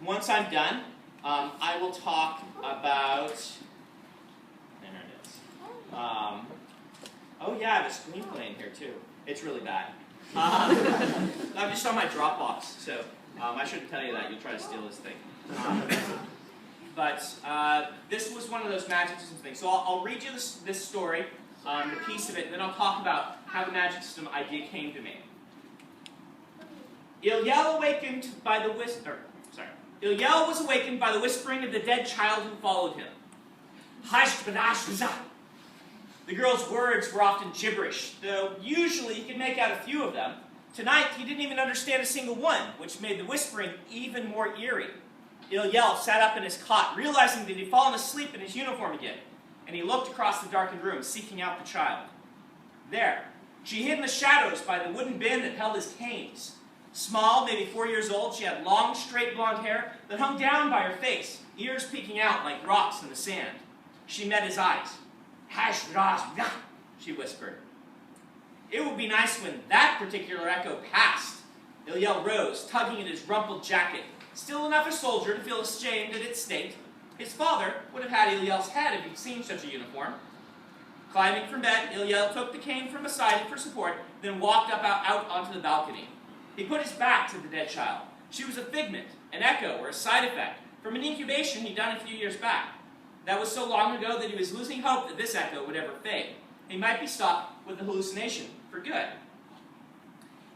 once I'm done, I will talk about, there it is. Oh yeah, the screenplay in here too. It's really bad. I'm just on my Dropbox, so I shouldn't tell you that. You'll try to steal this thing. But this was one of those magic system things. So I'll read you this story, the piece of it, and then I'll talk about how the magic system idea came to me. Iliel was awakened by the whispering of the dead child who followed him. The girl's words were often gibberish, though usually he could make out a few of them. Tonight, he didn't even understand a single one, which made the whispering even more eerie. Iliel sat up in his cot, realizing that he'd fallen asleep in his uniform again, and he looked across the darkened room, seeking out the child. There, she hid in the shadows by the wooden bin that held his canes. Small, maybe 4 years old, she had long, straight blonde hair that hung down by her face, ears peeking out like rocks in the sand. She met his eyes. She whispered. It would be nice when that particular echo passed. Iliel rose, tugging at his rumpled jacket, still enough a soldier to feel ashamed at its state. His father would have had Iliel's head if he'd seen such a uniform. Climbing from bed, Iliel took the cane from beside him for support, then walked out onto the balcony. He put his back to the dead child. She was a figment, an echo, or a side effect from an incubation he'd done a few years back. That was so long ago that he was losing hope that this echo would ever fade. He might be stopped with the hallucination for good.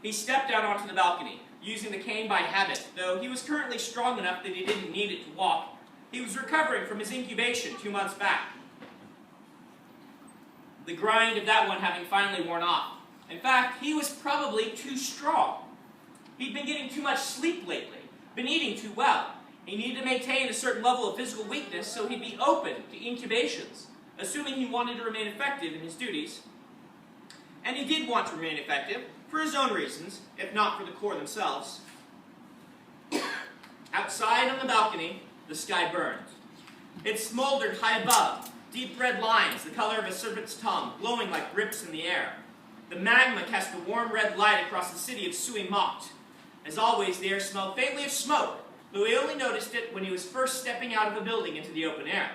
He stepped out onto the balcony, using the cane by habit, though he was currently strong enough that he didn't need it to walk. He was recovering from his incubation 2 months back. The grind of that one having finally worn off. In fact, he was probably too strong. He'd been getting too much sleep lately, been eating too well. He needed to maintain a certain level of physical weakness so he'd be open to incubations, assuming he wanted to remain effective in his duties. And he did want to remain effective, for his own reasons, if not for the Corps themselves. Outside on the balcony, the sky burned. It smoldered high above, deep red lines, the color of a serpent's tongue, glowing like rips in the air. The magma cast a warm red light across the city of Sui-Mokt. As always, the air smelled faintly of smoke, though he only noticed it when he was first stepping out of the building into the open air.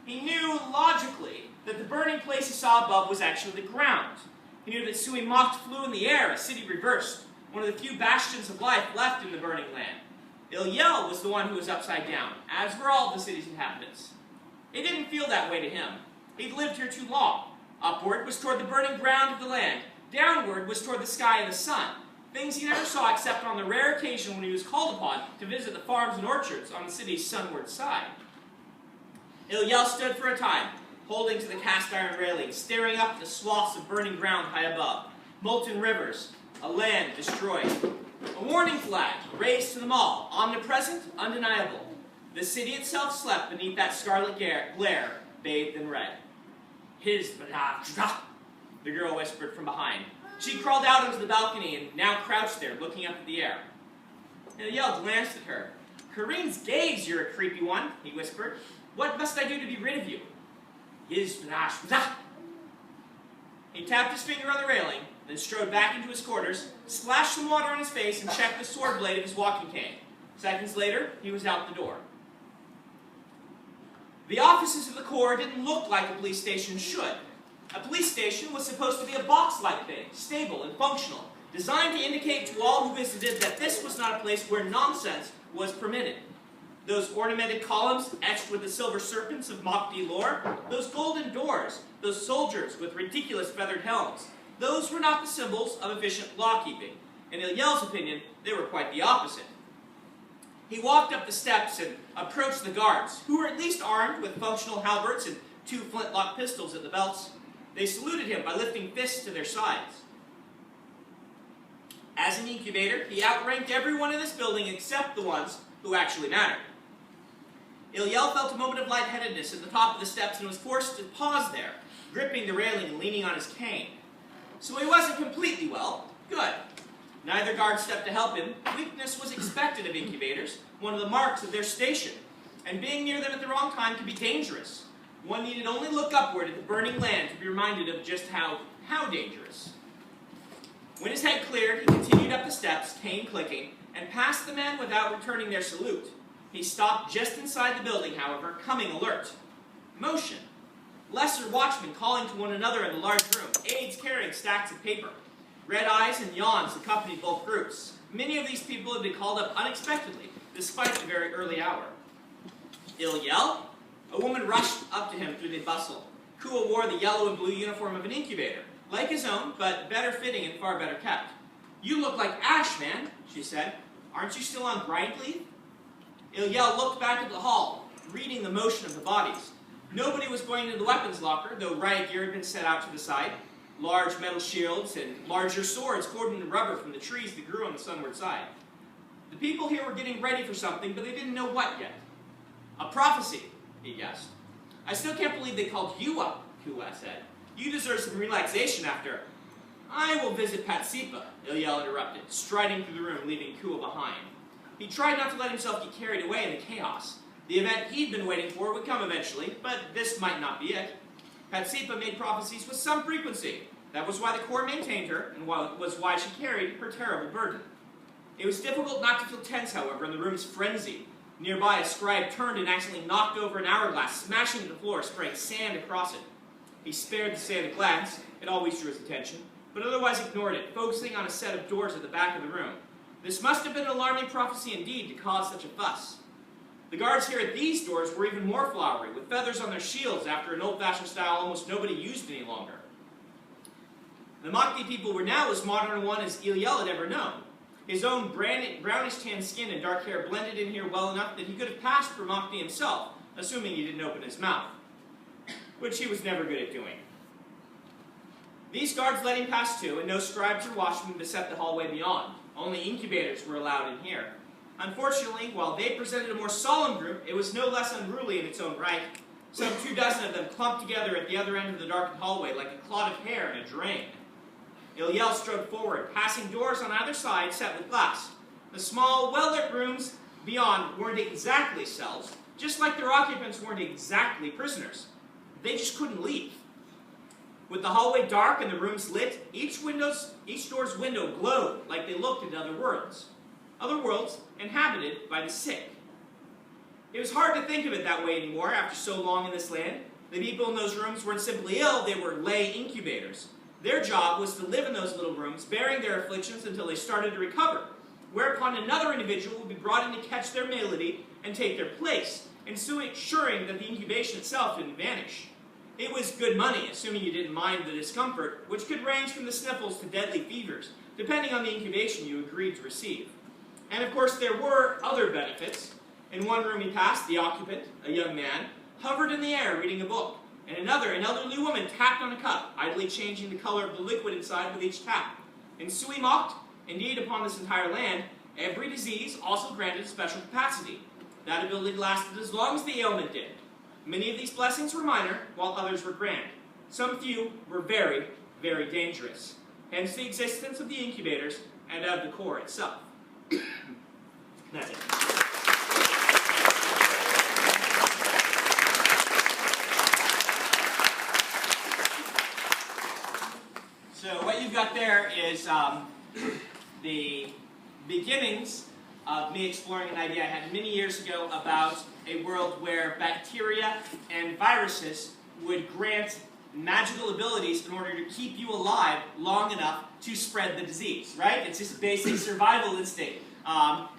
He knew, logically, that the burning place he saw above was actually the ground. He knew that Sui-Mokt flew in the air, a city reversed, one of the few bastions of life left in the burning land. Ilyel was the one who was upside down, as were all of the city's inhabitants. It didn't feel that way to him. He'd lived here too long. Upward was toward the burning ground of the land. Downward was toward the sky and the sun. Things he never saw except on the rare occasion when he was called upon to visit the farms and orchards on the city's sunward side. Ilyel stood for a time, holding to the cast iron railing, staring up at the swaths of burning ground high above, molten rivers, a land destroyed. A warning flag raised to them all, omnipresent, undeniable. The city itself slept beneath that scarlet glare, bathed in red. His the girl whispered from behind. She crawled out onto the balcony and now crouched there, looking up at the air. Ilyel glanced at her. Kareen's gaze, you're a creepy one, he whispered. What must I do to be rid of you? His He tapped his finger on the railing, then strode back into his quarters, splashed some water on his face, and checked the sword blade of his walking cane. Seconds later, he was out the door. The offices of the Corps didn't look like a police station should. A police station was supposed to be a box-like thing, stable and functional, designed to indicate to all who visited that this was not a place where nonsense was permitted. Those ornamented columns etched with the silver serpents of Mokdi lore, those golden doors, those soldiers with ridiculous feathered helms, those were not the symbols of efficient law-keeping. In Ilyel's opinion, they were quite the opposite. He walked up the steps and approached the guards, who were at least armed with functional halberds and 2 flintlock pistols at the belts. They saluted him by lifting fists to their sides. As an incubator, he outranked everyone in this building except the ones who actually mattered. Ilyel felt a moment of lightheadedness at the top of the steps and was forced to pause there, gripping the railing and leaning on his cane. So he wasn't completely well. Good. Neither guard stepped to help him. Weakness was expected of incubators, one of the marks of their station, and being near them at the wrong time could be dangerous. One needed only look upward at the burning land to be reminded of just how dangerous. When his head cleared, he continued up the steps, cane clicking, and passed the men without returning their salute. He stopped just inside the building, however, coming alert. Motion. Lesser watchmen calling to one another in the large room, aides carrying stacks of paper. Red eyes and yawns accompanied both groups. Many of these people had been called up unexpectedly, despite the very early hour. Ilyel? A woman rushed up to him through the bustle. Kua wore the yellow and blue uniform of an incubator, like his own, but better fitting and far better kept. You look like Ash, man, she said. Aren't you still on grind leave? Ilyel looked back at the hall, reading the motion of the bodies. Nobody was going into the weapons locker, though riot gear had been set out to the side. Large metal shields and larger swords cordoned in rubber from the trees that grew on the sunward side. The people here were getting ready for something, but they didn't know what yet. A prophecy, he guessed. I still can't believe they called you up, Kua said. You deserve some relaxation after... I will visit Patsipa, Ilyel interrupted, striding through the room, leaving Kua behind. He tried not to let himself get carried away in the chaos. The event he'd been waiting for would come eventually, but this might not be it. Patsipa made prophecies with some frequency. That was why the Corps maintained her, and was why she carried her terrible burden. It was difficult not to feel tense, however, in the room's frenzy. Nearby, a scribe turned and accidentally knocked over an hourglass, smashing to the floor, spraying sand across it. He spared the sand a glance. It always drew his attention, but otherwise ignored it, focusing on a set of doors at the back of the room. This must have been an alarming prophecy indeed to cause such a fuss. The guards here at these doors were even more flowery, with feathers on their shields after an old-fashioned style almost nobody used any longer. The Mokdi people were now as modern a one as Ilyel had ever known. His own brownish-tan skin and dark hair blended in here well enough that he could have passed for Mokdi himself, assuming he didn't open his mouth, which he was never good at doing. These guards let him pass too, and no scribes or watchmen beset the hallway beyond. Only incubators were allowed in here. Unfortunately, while they presented a more solemn group, it was no less unruly in its own right. Some 24 of them clumped together at the other end of the darkened hallway like a clot of hair in a drain. Ilyel strode forward, passing doors on either side set with glass. The small, well-lit rooms beyond weren't exactly cells, just like their occupants weren't exactly prisoners. They just couldn't leave. With the hallway dark and the rooms lit, each door's window glowed like they looked into other worlds inhabited by the sick. It was hard to think of it that way anymore after so long in this land. The people in those rooms weren't simply ill, they were lay incubators. Their job was to live in those little rooms, bearing their afflictions until they started to recover, whereupon another individual would be brought in to catch their malady and take their place, ensuring that the incubation itself didn't vanish. It was good money, assuming you didn't mind the discomfort, which could range from the sniffles to deadly fevers, depending on the incubation you agreed to receive. And of course, there were other benefits. In one room he passed, the occupant, a young man, hovered in the air reading a book. In another, an elderly woman tapped on a cup, idly changing the color of the liquid inside with each tap. In Sui mocked, indeed upon this entire land, every disease also granted a special capacity. That ability lasted as long as the ailment did. Many of these blessings were minor, while others were grand. Some few were very, very dangerous. Hence the existence of the incubators and of the core itself. That's it. So what you've got there is the beginnings of me exploring an idea I had many years ago about a world where bacteria and viruses would grant magical abilities in order to keep you alive long enough to spread the disease, right? It's just a basic survival instinct.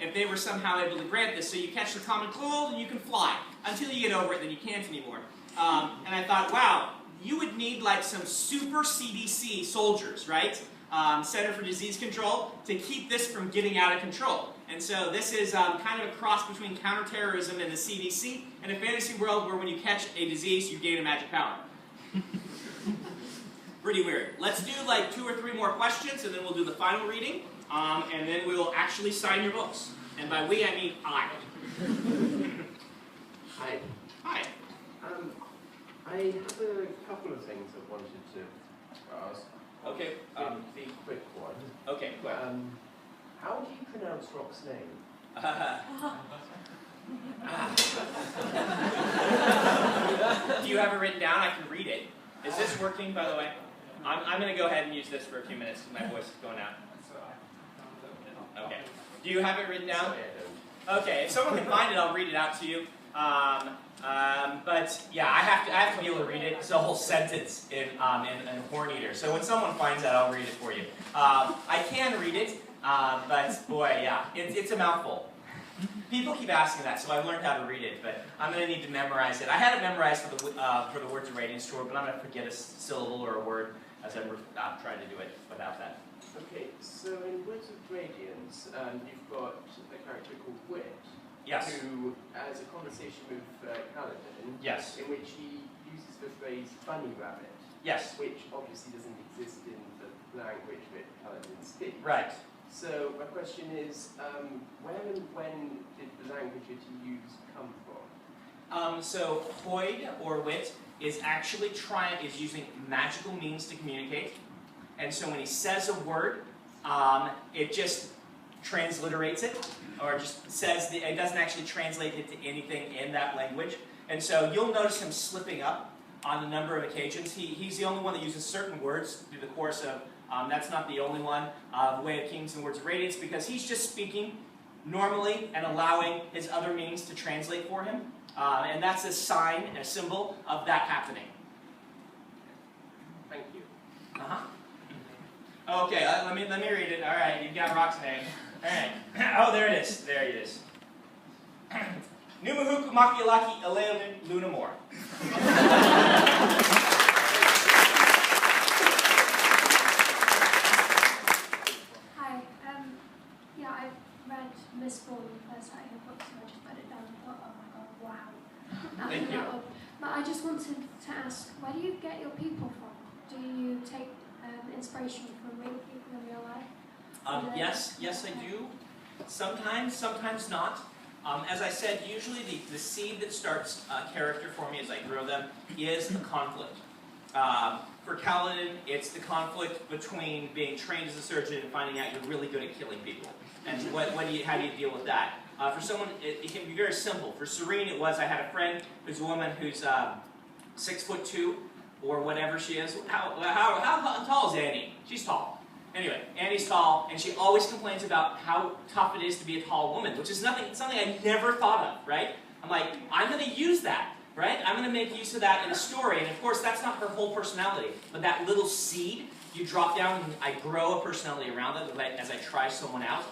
If they were somehow able to grant this, so you catch the common cold and you can fly. Until you get over it, then you can't anymore. And I thought, wow, you would need like some super CDC soldiers, right? Center for Disease Control, to keep this from getting out of control. And so this is kind of a cross between counterterrorism and the CDC, in a fantasy world where when you catch a disease, you gain a magic power. Pretty weird. Let's do like 2 or 3 more questions, and then we'll do the final reading, and then we will actually sign your books. And by we, I mean I. Hi. Hi. I have a couple of things I wanted to ask. Okay. The quick one. Okay, quick. How do you pronounce Rock's name? Do you have it written down? I can read it. Is this working, by the way? I'm going to go ahead and use this for a few minutes because my voice is going out. Okay. Do you have it written down? Sorry, I don't. Okay. If someone can find it, I'll read it out to you. But yeah, I have to be able to read it. It's a whole sentence in Horn Eater. So when someone finds that, I'll read it for you. I can read it, but boy, yeah, it's a mouthful. People keep asking that, so I've learned how to read it, but I'm going to need to memorize it. I had it memorized for the Words of Radiance tour, but I'm going to forget a syllable or a word as I'm trying to do it without that. Okay, so in Words of Radiance, you've got a character called Wit. Yes. Who has a conversation with Kaladin. Yes. In which he uses the phrase "bunny rabbit." Yes. Which obviously doesn't exist in the language that Kaladin speaks. Right. So my question is, where and when did the language that you use come from? So Hoyd or Wit is actually using magical means to communicate, and so when he says a word, it just transliterates it, or just says it doesn't actually translate it to anything in that language. And so you'll notice him slipping up on a number of occasions. He's the only one that uses certain words through the course of. That's not the only one, Way of Kings and Words of Radiance, because he's just speaking normally and allowing his other meanings to translate for him. And that's a sign, a symbol of that happening. Thank you. Uh-huh. Okay, let me read it. All right, you've got Rock's name. All right. Oh, there it is. There it is. Numuhuku Makialaki Eleolin Lunamore. Miss Ball first out your book, so I just put it down and thought, oh my god, wow. Thank you. But I just wanted to ask, where do you get your people from? Do you take inspiration from real people in real life? Yes, I do. Sometimes not. As I said, usually the seed that starts a character for me as I grow them is the conflict. For Kaladin, it's the conflict between being trained as a surgeon and finding out you're really good at killing people. And how do you deal with that? For someone, it can be very simple. For Serene, it was I had a friend who's a woman who's 6'2" or whatever she is. How tall is Annie? She's tall. Anyway, Annie's tall, and she always complains about how tough it is to be a tall woman, which is something I never thought of, right? I'm like, I'm going to use that, right? I'm going to make use of that in a story, and of course, that's not her whole personality, but that little seed you drop down, and I grow a personality around it as I try someone out.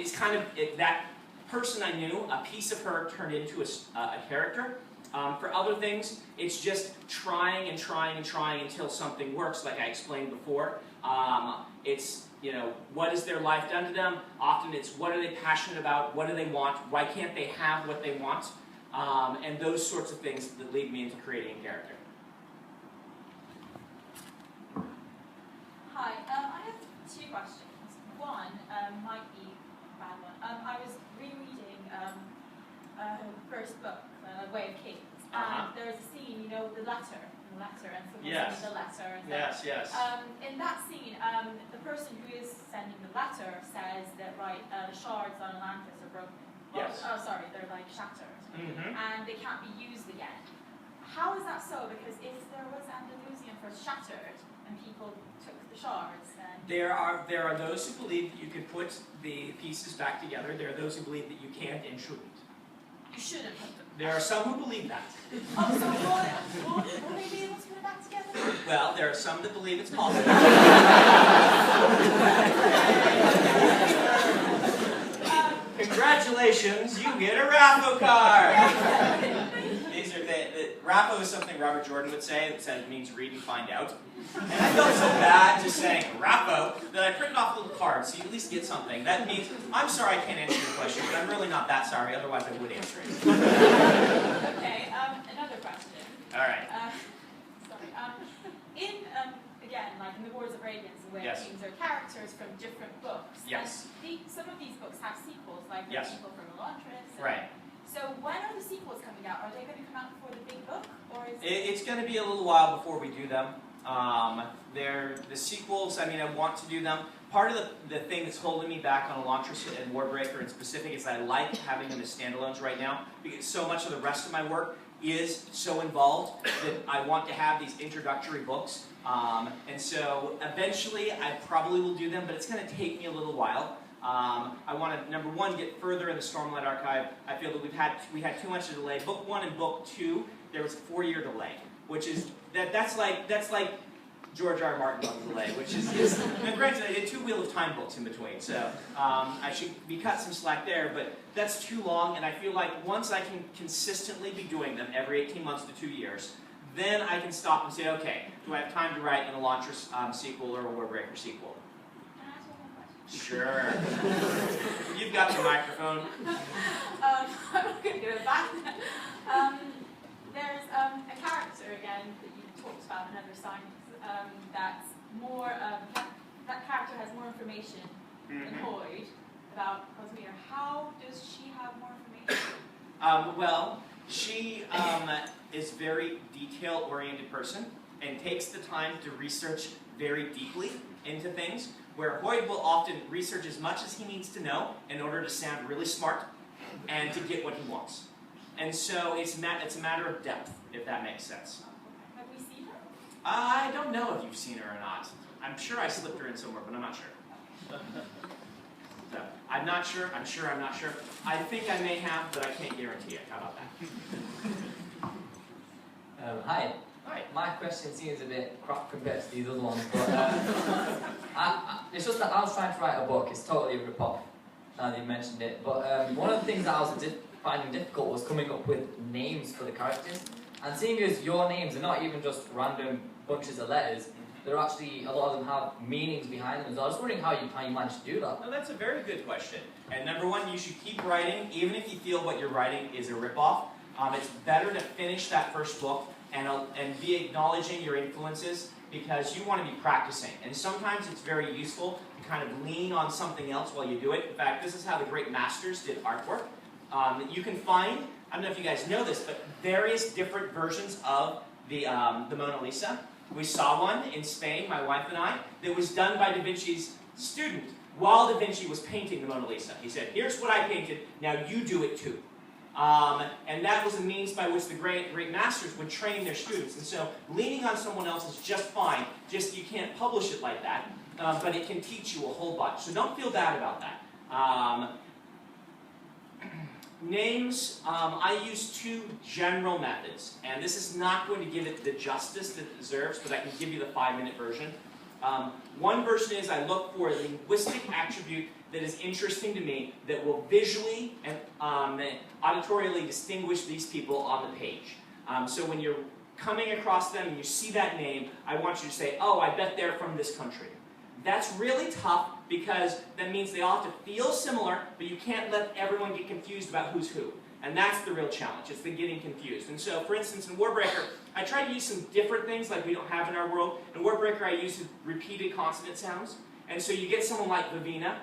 It's kind of that person I knew, a piece of her turned into a character. For other things, it's just trying until something works, like I explained before. It's, what has their life done to them? Often it's what are they passionate about? What do they want? Why can't they have what they want? And those sorts of things that lead me into creating a character. Hi, I have 2 questions. One might be a bad one. I was rereading first book, Way of Kings, and there's a scene, the letter, and someone's sending the letter. And Yes. in that scene, the person who is sending the letter says that, the shards on Atlantis are broken. Yes. They're like shattered, Mm-hmm. and they can't be used again. How is that so? Because if there was Andalusian first shattered, and people took the shards, then... There are those who believe that you can put the pieces back together. There are those who believe that you can't and shouldn't. You shouldn't put them. There are some who believe that. Oh, so will they be able to put it back together? Well, there are some that believe it's possible. Congratulations, you get a Raffo card! These are Raffo is something Robert Jordan would say. It said it means read and find out. And I felt so bad just saying Raffo that I printed off a little card so you at least get something. That means, I'm sorry I can't answer your question, but I'm really not that sorry, otherwise I would answer it. Okay, another question. Alright. In the Wars of Radiance and Way of Kings, there are characters from different books. Yes. And some of these books have sequels, like the people from Elantris. Right. So when are the sequels coming out? Are they going to come out before the big book? Or is It's going to be a little while before we do them. The sequels, I want to do them. Part of the thing that's holding me back on Elantris and Warbreaker in specific is that I like having them as standalones right now, because so much of the rest of my work is so involved that I want to have these introductory books. And so eventually I probably will do them, but it's going to take me a little while. I want to, number one, get further in the Stormlight Archive. I feel that we had too much of a delay. Book 1 and Book 2, there was a 4-year delay, which is that's like George R. Martin level delay, which is and granted, I did 2 Wheel of Time books in between, so I should be cut some slack there, but that's too long, and I feel like once I can consistently be doing them every 18 months to 2 years, then I can stop and say, okay, do I have time to write an Elantris sequel or a Warbreaker sequel? Can I ask one more question? Sure. You've got the microphone. I'm not going to give it back. There's a character, again, that you talked about in other signs, that's more, that character has more information than Hoyd about Cosmere. How does she have more information? Well, she is a very detail-oriented person and takes the time to research very deeply into things, where Hoyd will often research as much as he needs to know in order to sound really smart and to get what he wants. And so it's a matter of depth, if that makes sense. Have we seen her? I don't know if you've seen her or not. I'm sure I slipped her in somewhere, but I'm not sure. So, I'm not sure, I'm sure I'm not sure. I think I may have, but I can't guarantee it. How about that? Hi. Hi. My question seems a bit crap compared to these other ones, but it's just that I was trying to write a book. It's totally a rip-off, now that you mentioned it. But one of the things that I was finding difficult was coming up with names for the characters. And seeing as your names are not even just random bunches of letters, there are actually, a lot of them have meanings behind them. So I was wondering how you managed to do that. No, that's a very good question. And number one, you should keep writing, even if you feel what you're writing is a rip-off. It's better to finish that first book and be acknowledging your influences because you want to be practicing. And sometimes it's very useful to kind of lean on something else while you do it. In fact, this is how the great masters did artwork. You can find, I don't know if you guys know this, but various different versions of the Mona Lisa. We saw one in Spain, my wife and I, that was done by Da Vinci's student while Da Vinci was painting the Mona Lisa. He said, here's what I painted, now you do it too. And that was a means by which the great masters would train their students. And so leaning on someone else is just fine, just you can't publish it like that, but it can teach you a whole bunch. So don't feel bad about that. Names, I use two general methods, and this is not going to give it the justice that it deserves, but I can give you the 5-minute version. One version is I look for a linguistic attribute that is interesting to me that will visually and auditorially distinguish these people on the page. So when you're coming across them and you see that name, I want you to say, oh, I bet they're from this country. That's really tough because that means they all have to feel similar, but you can't let everyone get confused about who's who. And that's the real challenge, it's the getting confused. And so, for instance, in Warbreaker, I try to use some different things like we don't have in our world. In Warbreaker, I use repeated consonant sounds. And so you get someone like Vivina,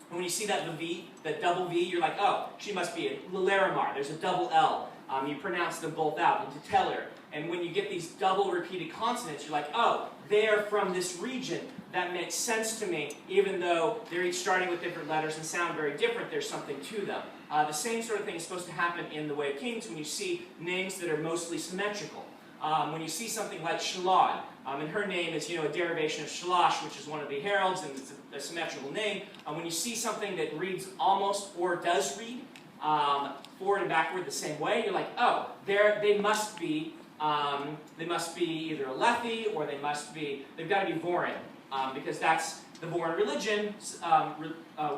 and when you see that V, that double V, you're like, oh, she must be a Larimar. There's a double L. You pronounce them both out into Teller. And when you get these double repeated consonants, you're like, oh, they're from this region. That makes sense to me, even though they're each starting with different letters and sound very different, there's something to them. The same sort of thing is supposed to happen in The Way of Kings when you see names that are mostly symmetrical. When you see something like Shalad, and her name is, a derivation of Shalash, which is one of the heralds, and it's a symmetrical name. When you see something that reads almost or does read forward and backward the same way, you're like, oh, they must be either a Lethi or they've got to be Vorin, because that's the Vorin religion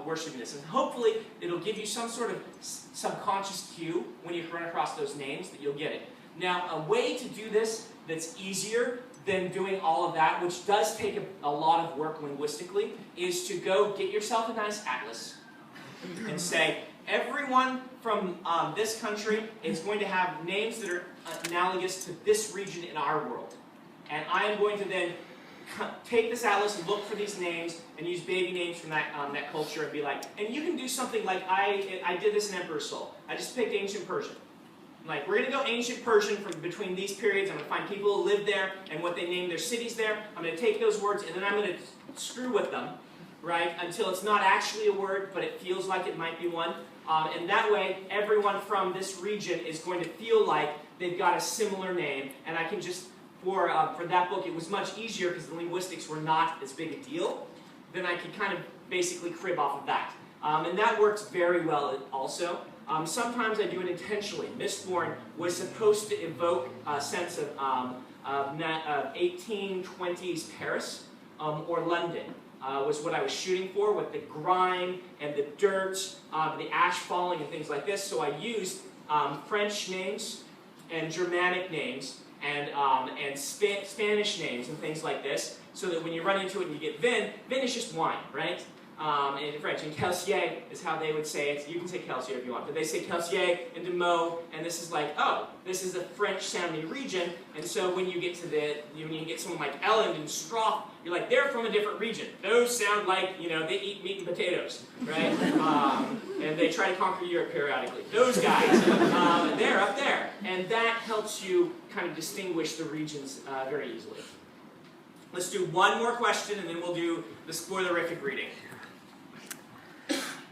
worshiping this. And hopefully it'll give you some sort of subconscious cue when you run across those names that you'll get it. Now, a way to do this that's easier than doing all of that, which does take a lot of work linguistically, is to go get yourself a nice atlas and say, everyone from this country is going to have names that are analogous to this region in our world. And I am going to then take this atlas and look for these names and use baby names from that culture and be like, and you can do something like I did this in Emperor's Soul. I just picked ancient Persian. Like, we're going to go ancient Persian from between these periods. I'm going to find people who live there and what they named their cities there. I'm going to take those words and then I'm going to screw with them, right, until it's not actually a word, but it feels like it might be one. And that way, everyone from this region is going to feel like they've got a similar name. And I can just, for that book, it was much easier because the linguistics were not as big a deal. Then I could kind of basically crib off of that. And that works very well also. Sometimes I do it intentionally. Mistborn was supposed to evoke a sense of 1820s Paris or London. Was what I was shooting for, with the grime and the dirt, the ash falling and things like this. So I used French names and Germanic names and Spanish names and things like this, so that when you run into it and you get vin is just wine, right? In French. And Kelsier is how they would say it. You can say Kelsier if you want, but they say Kelsier and Demeaux, and this is like, oh, this is a French-sounding region. And so when you get to when you get someone like Elland and Stroff, you're like, they're from a different region. Those sound like, they eat meat and potatoes, right? And they try to conquer Europe periodically. Those guys, they're up there. And that helps you kind of distinguish the regions very easily. Let's do one more question, and then we'll do the spoilerific reading.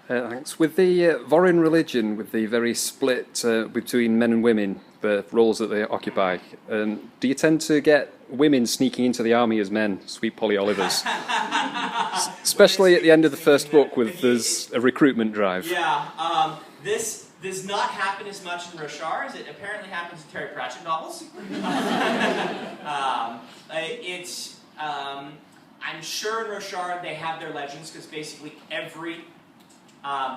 Thanks. With the Vorin religion, with the very split between men and women, the roles that they occupy, do you tend to get women sneaking into the army as men, Sweet Polly Olivers? Especially at the end of the first book, with there's a recruitment drive. Yeah, this does not happen as much in Roshar as it apparently happens in Terry Pratchett novels. I'm sure in Roshar they have their legends, because basically every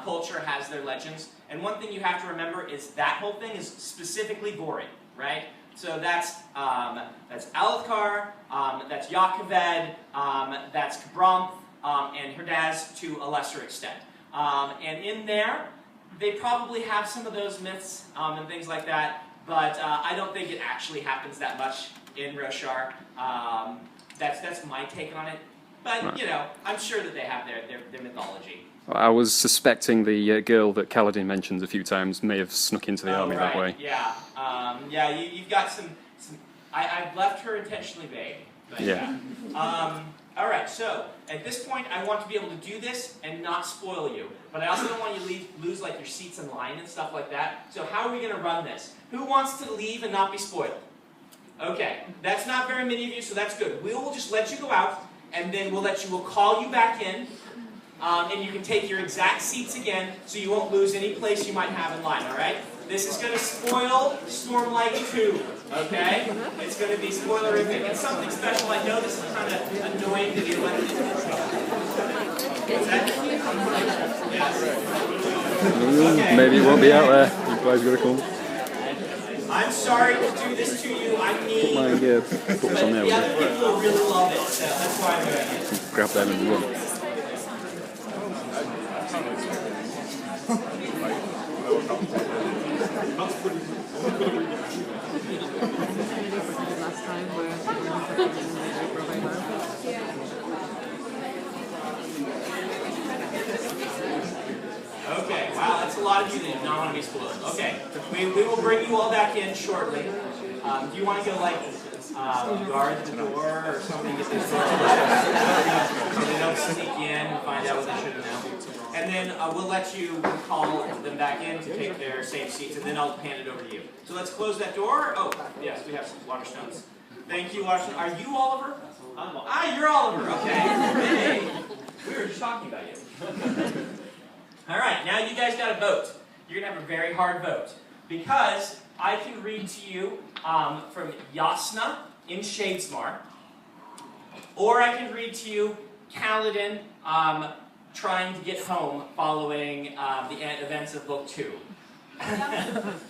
culture has their legends. And one thing you have to remember is that whole thing is specifically Vorin, right? So that's Alethkar, that's Yaakoved, that's Kabramth, and Herdaz to a lesser extent. And in there, they probably have some of those myths and things like that, but I don't think it actually happens that much in Roshar. That's my take on it. But, you know, I'm sure that they have their mythology. I was suspecting the girl that Kaladin mentions a few times may have snuck into the army that way. Yeah, you've got some I've left her intentionally vague. But yeah. All right, so at this point, I want to be able to do this and not spoil you. But I also don't want you to lose like your seats in line and stuff like that. So how are we going to run this? Who wants to leave and not be spoiled? Okay, that's not very many of you, so that's good. We will just let you go out, and then we'll call you back in, and you can take your exact seats again, so you won't lose any place you might have in line. All right? This is going to spoil Stormlight 2. Okay? It's going to be spoilerific. It's something special. I know this is kind of annoying to the elected. Okay. Maybe it won't be out there. You guys got to come. I'm sorry to do this to you. I mean, put books on there. The other people will really love it, so that's why I'm doing it. Grab them and run. Okay, wow, that's a lot of you that do not want to be spoiled. Okay, we will bring you all back in shortly. Do you want to go, like, guard the door or something? Get this door so they don't sneak in and find out what they should know. And then we'll let you call them back in to take their safe seats, and then I'll hand it over to you. So let's close that door. Oh, yes, we have some Waterstones. Thank you, Waterstone. Are you Oliver? You're Oliver. Okay. Hey, we were just talking about you. All right, now you guys got to vote. You're going to have a very hard vote because I can read to you from Yasna in Shadesmar, or I can read to you Kaladin trying to get home following the events of Book 2.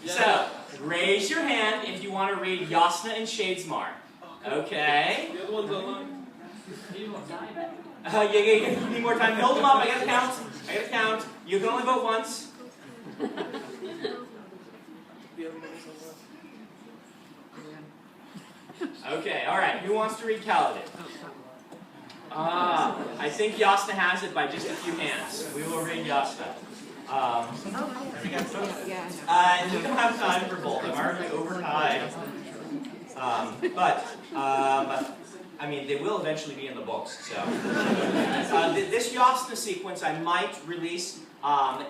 So, raise your hand if you want to read Yasna in Shadesmar. Okay. The other one's online. You need more time. Hold them up. I gotta count. You can only vote once. Okay, alright. Who wants to read Kaladin? I think Yasna has it by just a few hands. We will read Yasna. We don't have time for both. I'm already over time. I mean, they will eventually be in the books, so. This Yasna sequence I might release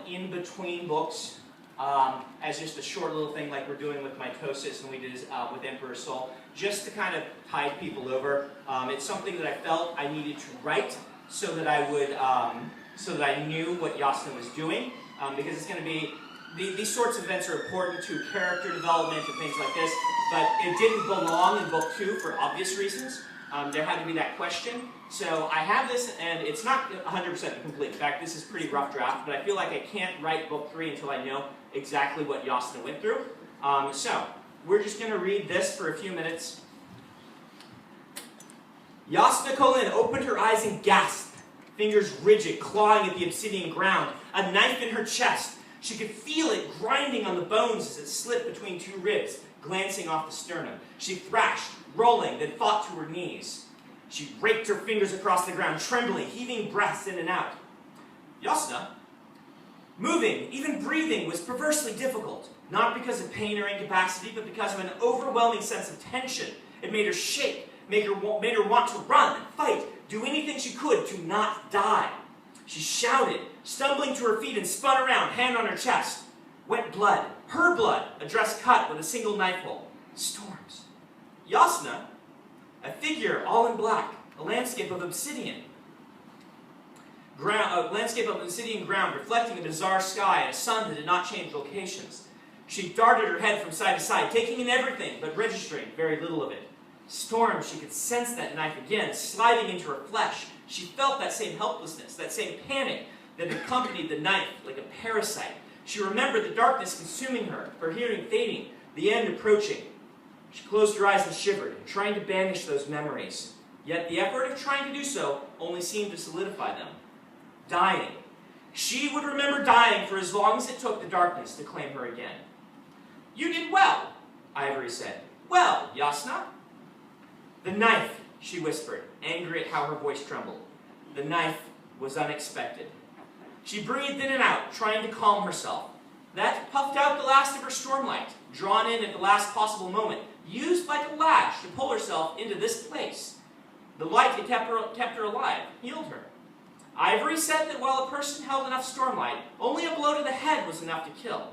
in between books as just a short little thing like we're doing with Mitosis and we did with Emperor's Soul, just to kind of tide people over. It's something that I felt I needed to write so that I would, so that I knew what Yasna was doing, because it's going to be, these sorts of events are important to character development and things like this, but it didn't belong in Book 2 for obvious reasons. There had to be that question. So I have this, and it's not 100% complete. In fact, this is a pretty rough draft, but I feel like I can't write Book 3 until I know exactly what Yasna went through. So we're just going to read this for a few minutes. Yasna Kholin opened her eyes and gasped, fingers rigid, clawing at the obsidian ground, a knife in her chest. She could feel it grinding on the bones as it slipped between two ribs, glancing off the sternum. She thrashed, rolling, then fought to her knees. She raked her fingers across the ground, trembling, heaving breaths in and out. Yasna, moving, even breathing, was perversely difficult, not because of pain or incapacity, but because of an overwhelming sense of tension. It made her shake, made her want to run and fight, do anything she could to not die. She shouted, stumbling to her feet and spun around, hand on her chest. Wet blood, her blood, a dress cut with a single knife hole. Storms. Yasna, a figure all in black, a landscape of obsidian. A landscape of obsidian ground reflecting a bizarre sky and a sun that did not change locations. She darted her head from side to side, taking in everything, but registering very little of it. Storm, she could sense that knife again, sliding into her flesh. She felt that same helplessness, that same panic that accompanied the knife like a parasite. She remembered the darkness consuming her, her hearing fading, the end approaching. She closed her eyes and shivered, trying to banish those memories. Yet the effort of trying to do so only seemed to solidify them. Dying. She would remember dying for as long as it took the darkness to claim her again. You did well, Ivory said. Well, Yasna. "The knife," she whispered, angry at how her voice trembled. The knife was unexpected. She breathed in and out, trying to calm herself. That puffed out the last of her stormlight, drawn in at the last possible moment, used like a lash to pull herself into this place. The light had kept her alive, healed her. Ivory said that while a person held enough stormlight, only a blow to the head was enough to kill.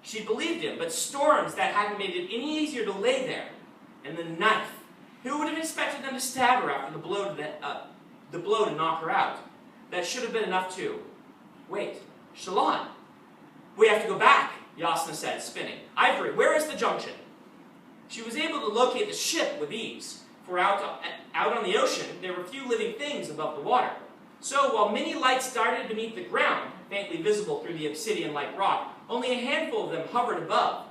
She believed him, but storms that hadn't made it any easier to lay there. And the knife. Who would have expected them to stab her after the blow to knock her out? That should have been enough too. Wait, Shalon. We have to go back, Yasna said, spinning. Ivory, where is the junction? She was able to locate the ship with ease, for out on the ocean there were few living things above the water. So while many lights darted beneath the ground, faintly visible through the obsidian-like rock, only a handful of them hovered above.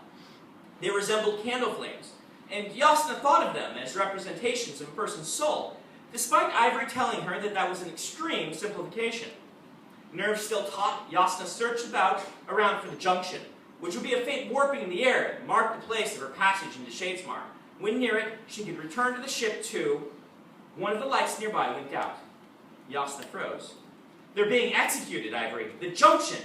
They resembled candle flames, and Yasna thought of them as representations of a person's soul, despite Ivory telling her that that was an extreme simplification. Nerves still taut, Yasna searched around for the junction, which would be a faint warping in the air that marked the place of her passage into Shadesmar. When near it, she could return to the ship too. One of the lights nearby winked out. Yasna froze. They're being executed, Ivory. The junction!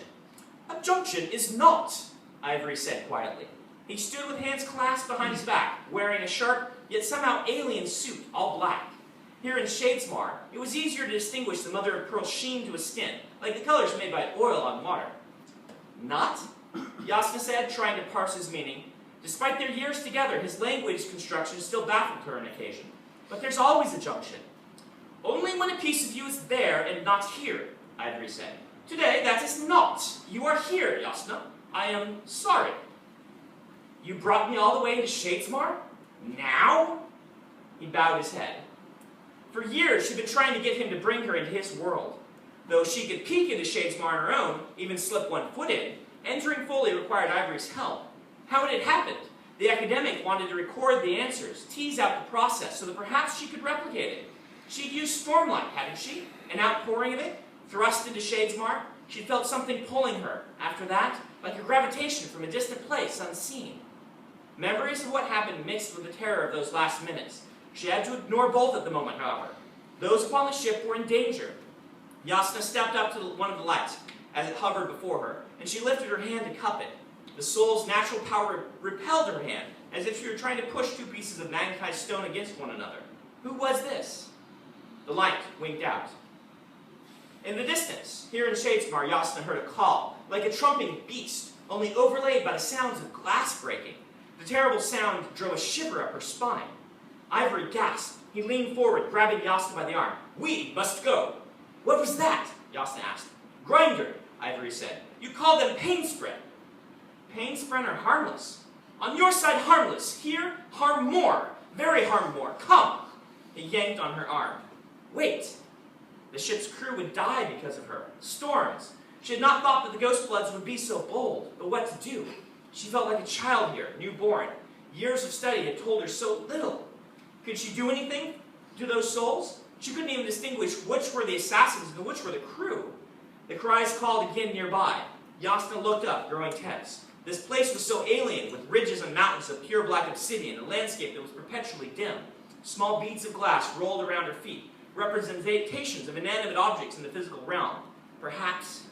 A junction is not, Ivory said quietly. He stood with hands clasped behind his back, wearing a sharp, yet somehow alien suit, all black. Here in Shadesmar, it was easier to distinguish the mother-of-pearl sheen to his skin, like the colors made by oil on water. Not? Yasna said, trying to parse his meaning. Despite their years together, his language construction still baffled her on occasion. But there's always a junction. Only when a piece of you is there and not here, Ivory said. Today, that is not. You are here, Yasna. I am sorry. You brought me all the way into Shadesmar? Now? He bowed his head. For years, she'd been trying to get him to bring her into his world. Though she could peek into Shadesmar on her own, even slip one foot in, entering fully required Ivory's help. How had it happened? The academic wanted to record the answers, tease out the process, so that perhaps she could replicate it. She'd used stormlight, hadn't she? An outpouring of it? Thrust into Shadesmar? She'd felt something pulling her. After that, like a gravitation from a distant place, unseen. Memories of what happened mixed with the terror of those last minutes. She had to ignore both at the moment, however. Those upon the ship were in danger. Yasna stepped up to one of the lights as it hovered before her, and she lifted her hand to cup it. The soul's natural power repelled her hand, as if she were trying to push two pieces of magnetized stone against one another. Who was this? The light winked out. In the distance, here in Shadesmar, Yasna heard a call, like a trumping beast, only overlaid by the sounds of glass breaking. The terrible sound drove a shiver up her spine. Ivory gasped. He leaned forward, grabbing Yasna by the arm. We must go. What was that? Yasna asked. Grinder, Ivory said. You call them painspren. Painspren are harmless. On your side, harmless. Here, harm more. Very harm more. Come. He yanked on her arm. Wait. The ship's crew would die because of her. Storms. She had not thought that the Ghostbloods would be so bold, but what to do? She felt like a child here, newborn. Years of study had told her so little. Could she do anything to those souls? She couldn't even distinguish which were the assassins and which were the crew. The cries called again nearby. Yasna looked up, growing tense. This place was so alien, with ridges and mountains of pure black obsidian, a landscape that was perpetually dim. Small beads of glass rolled around her feet, representations of inanimate objects in the physical realm. Perhaps.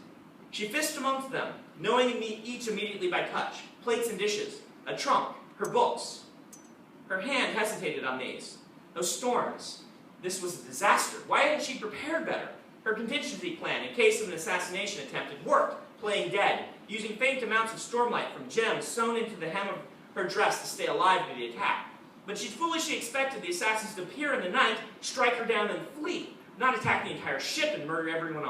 She fished amongst them, knowing each immediately by touch. Plates and dishes, a trunk, her books. Her hand hesitated on these. Those storms. This was a disaster. Why hadn't she prepared better? Her contingency plan, in case of an assassination attempt, had worked, playing dead, using faint amounts of stormlight from gems sewn into the hem of her dress to stay alive to the attack. But she'd foolishly expected the assassins to appear in the night, strike her down, and flee, not attack the entire ship and murder everyone on